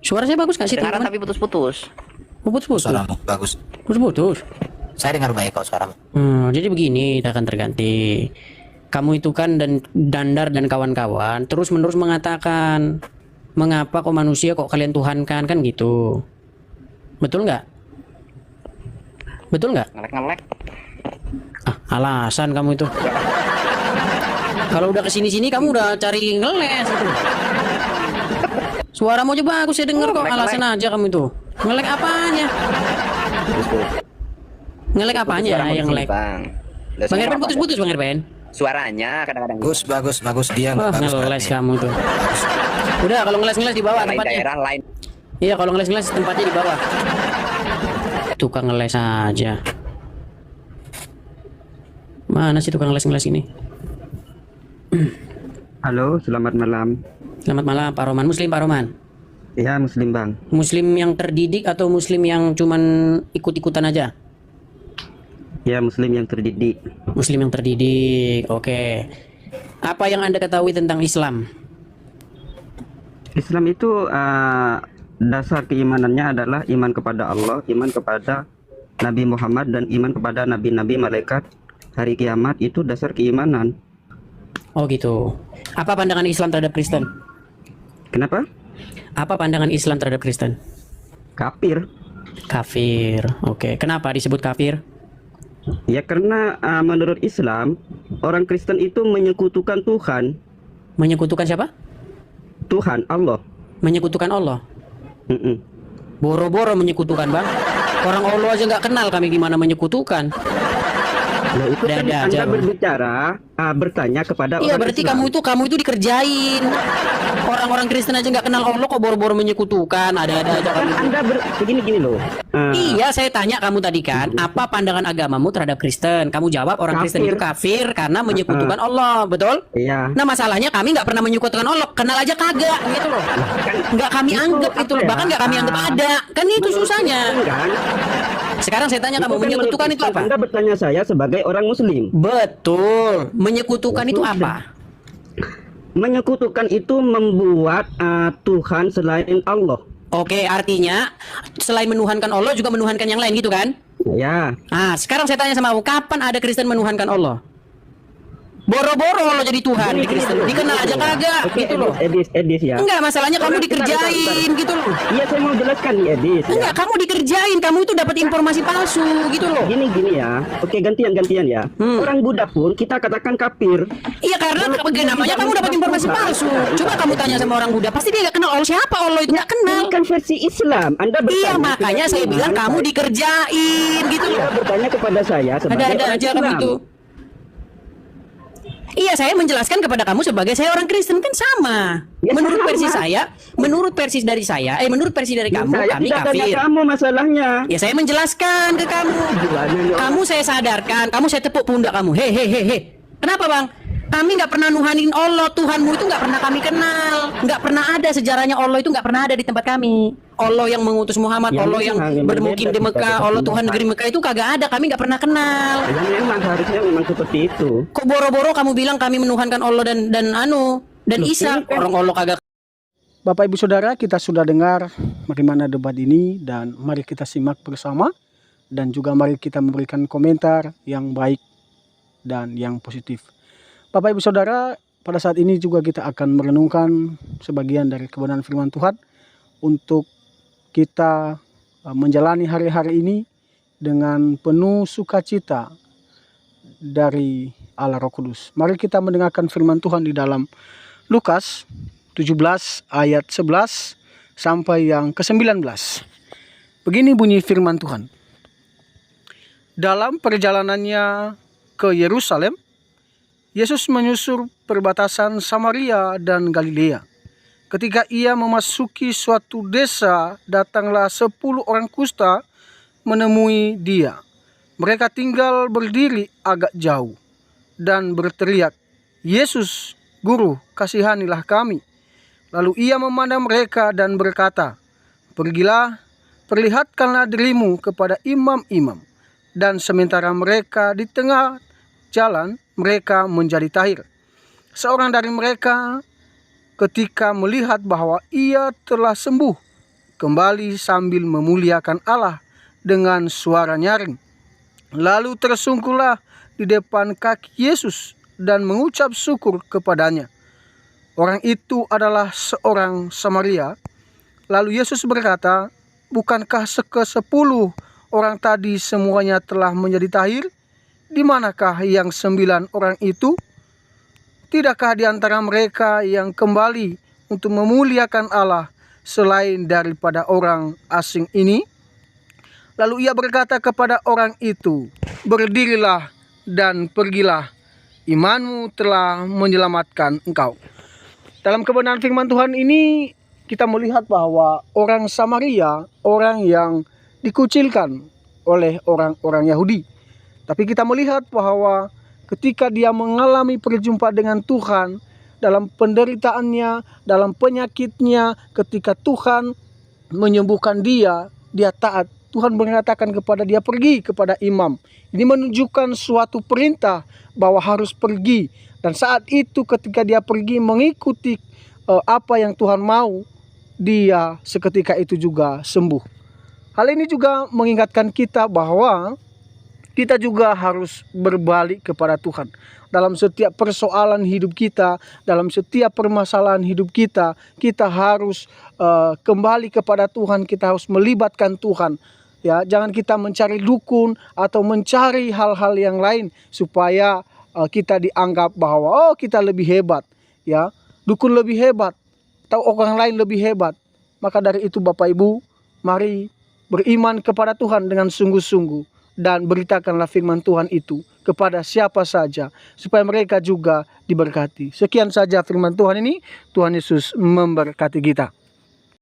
Suara saya bagus nggak sih Kedengaran teman-teman? tapi putus-putus. Putus-putus. Suaramu bagus. Putus-putus. Saya dengar baik kok suaramu. Jadi begini, tak akan terganti. Kamu itu kan dan Dandar dan kawan-kawan terus-menerus mengatakan, mengapa kok manusia kok kalian tuhankan kan gitu. Betul nggak? Betul nggak? Ngelek-ngelek. Alasan kamu itu. Kalau udah kesini-sini kamu udah cari ngeles itu. Suaramu aja bagus saya dengar kok. Alasan aja kamu itu. Ngelek apanya? Ngelek apanya yang ngelek? Bang Erben putus-putus Bang Erben. Suaranya kadang-kadang. Bagus dia bagus. Ngeles kamu tuh. Udah kalau ngeles-ngeles di bawah Lain tempatnya. daerah lain. Iya kalau ngeles-ngeles tempatnya di bawah. Tukang ngeles aja. Mana sih tukang ngeles-ngeles ini? Halo, selamat malam. Selamat malam Pak Roman. Muslim Pak Roman? Ya, Muslim Bang. Muslim yang terdidik atau Muslim yang cuman ikut-ikutan aja? Ya, Muslim yang terdidik. Muslim yang terdidik, oke. Apa yang Anda ketahui tentang Islam? Islam itu dasar keimanannya adalah iman kepada Allah, iman kepada Nabi Muhammad, dan iman kepada nabi-nabi, malaikat, hari kiamat. Itu dasar keimanan. Oh gitu. Apa pandangan Islam terhadap Kristen? Kenapa? Apa pandangan Islam terhadap Kristen? Kafir. Kafir, oke. Kenapa disebut kafir? Ya karena menurut Islam orang Kristen itu menyekutukan Tuhan. Menyekutukan siapa? Tuhan, Allah. Menyekutukan Allah. Boro-boro menyekutukan Bang. Orang Allah aja nggak kenal kami gimana menyekutukan. Loh, itu kan Ada aja Anda kamu. berbicara, bertanya kepada Iya orang berarti Islam. kamu itu dikerjain. Orang-orang Kristen aja nggak kenal Allah kok boro-boro menyekutukan. Ada aja Kan kamu. Anda begini-gini loh. Iya, saya tanya kamu tadi kan, apa pandangan agamamu terhadap Kristen? Kamu jawab orang Kristen Kafir. itu kafir karena menyekutukan Allah, betul? Iya. Nah masalahnya kami nggak pernah menyekutukan Allah, kenal aja kagak gitu loh. Nggak kami anggap itu loh, apa ya? bahkan nggak kami anggap ada. Kan itu susahnya. Kan? Sekarang saya tanya Itu kamu, kan menyekutukan menurut itu apa? Anda bertanya saya sebagai orang Muslim. Betul. Menyekutukan itu apa? Menyekutukan itu membuat Tuhan selain Allah. Oke, artinya selain menuhankan Allah juga menuhankan yang lain gitu kan? Ya. Nah, sekarang saya tanya sama kamu, kapan ada Kristen menuhankan Allah? Boro-boro Allah jadi Tuhan di Kristen. Dikenal aja kagak Oke, gitu loh. Edis ya. Enggak, masalahnya kamu dikerjain gitu loh. Iya, saya mau jelaskan nih Edis. Enggak, kamu dikerjain, kamu itu dapat informasi palsu gitu loh. Gini ya. Oke, gantian ya. Orang Buddha pun kita katakan kafir. Iya, karena namanya kamu dapat informasi palsu. Coba kamu tanya sama orang Buddha, pasti dia gak kenal Allah. Siapa Allah itu? Gak kenal. Ini kan versi Islam. Anda bertanya. Iya, makanya saya bilang kamu dikerjain gitu loh. Anda bertanya kepada saya sebagai Ada orang aja kamu Islam. itu. Iya, saya menjelaskan kepada kamu sebagai saya orang Kristen kan sama. Ya, menurut sama. versi saya, menurut versi dari saya, menurut versi dari kamu, Saya kami tidak tanya kafir. kamu masalahnya. Ya saya menjelaskan ke kamu. Kamu saya sadarkan, kamu saya tepuk pundak kamu. He. Kenapa bang? Kami nggak pernah nuhanin Allah, Tuhanmu itu nggak pernah kami kenal, nggak pernah ada sejarahnya Allah itu nggak pernah ada di tempat kami. Allah yang mengutus Muhammad, Ya, Allah yang memang, bermukim di berbeda Mekah, kita Allah ketemu. Tuhan negeri Mekah itu kagak ada, kami nggak pernah kenal. Ya, memang harusnya memang seperti itu. Kok boro-boro kamu bilang kami menuhankan Allah dan Loh, Isa, ini kan- orang Allah kagak. Bapak Ibu Saudara, kita sudah dengar bagaimana debat ini dan mari kita simak bersama dan juga mari kita memberikan komentar yang baik dan yang positif. Bapak Ibu Saudara, pada saat ini juga kita akan merenungkan sebagian dari kebenaran firman Tuhan untuk kita menjalani hari-hari ini dengan penuh sukacita dari Allah Roh Kudus. Mari kita mendengarkan firman Tuhan di dalam Lukas 17 ayat 11 sampai yang ke-19. Begini bunyi firman Tuhan. Dalam perjalanannya ke Yerusalem, Yesus menyusur perbatasan Samaria dan Galilea. Ketika ia memasuki suatu desa, datanglah 10 orang kusta menemui dia. Mereka tinggal berdiri agak jauh dan berteriak, "Yesus, Guru, kasihanilah kami." Lalu ia memandang mereka dan berkata, "Pergilah, perlihatkanlah dirimu kepada imam-imam." Dan sementara mereka di tengah jalan, mereka menjadi tahir. Seorang dari mereka ketika melihat bahwa ia telah sembuh, kembali sambil memuliakan Allah dengan suara nyaring. Lalu tersungkurlah di depan kaki Yesus dan mengucap syukur kepadanya. Orang itu adalah seorang Samaria. Lalu Yesus berkata, "Bukankah ke-10 orang tadi semuanya telah menjadi tahir? Di manakah yang 9 orang itu? Tidakkah di antara mereka yang kembali untuk memuliakan Allah selain daripada orang asing ini?" Lalu ia berkata kepada orang itu, "Berdirilah dan pergilah, imanmu telah menyelamatkan engkau." Dalam kebenaran firman Tuhan ini kita melihat bahwa orang Samaria, orang yang dikucilkan oleh orang-orang Yahudi. Tapi kita melihat bahwa ketika dia mengalami perjumpaan dengan Tuhan, dalam penderitaannya, dalam penyakitnya, ketika Tuhan menyembuhkan dia, dia taat. Tuhan mengatakan kepada dia, pergi kepada imam. Ini menunjukkan suatu perintah bahwa harus pergi. Dan saat itu ketika dia pergi mengikuti apa yang Tuhan mau, dia seketika itu juga sembuh. Hal ini juga mengingatkan kita bahwa kita juga harus berbalik kepada Tuhan. Dalam setiap persoalan hidup kita, dalam setiap permasalahan hidup kita, kita harus kembali kepada Tuhan, kita harus melibatkan Tuhan. Ya, jangan kita mencari dukun atau mencari hal-hal yang lain supaya kita dianggap bahwa kita lebih hebat, ya. Dukun lebih hebat atau orang lain lebih hebat. Maka dari itu Bapak Ibu, mari beriman kepada Tuhan dengan sungguh-sungguh dan beritakanlah firman Tuhan itu kepada siapa saja, supaya mereka juga diberkati. Sekian saja firman Tuhan ini. Tuhan Yesus memberkati kita.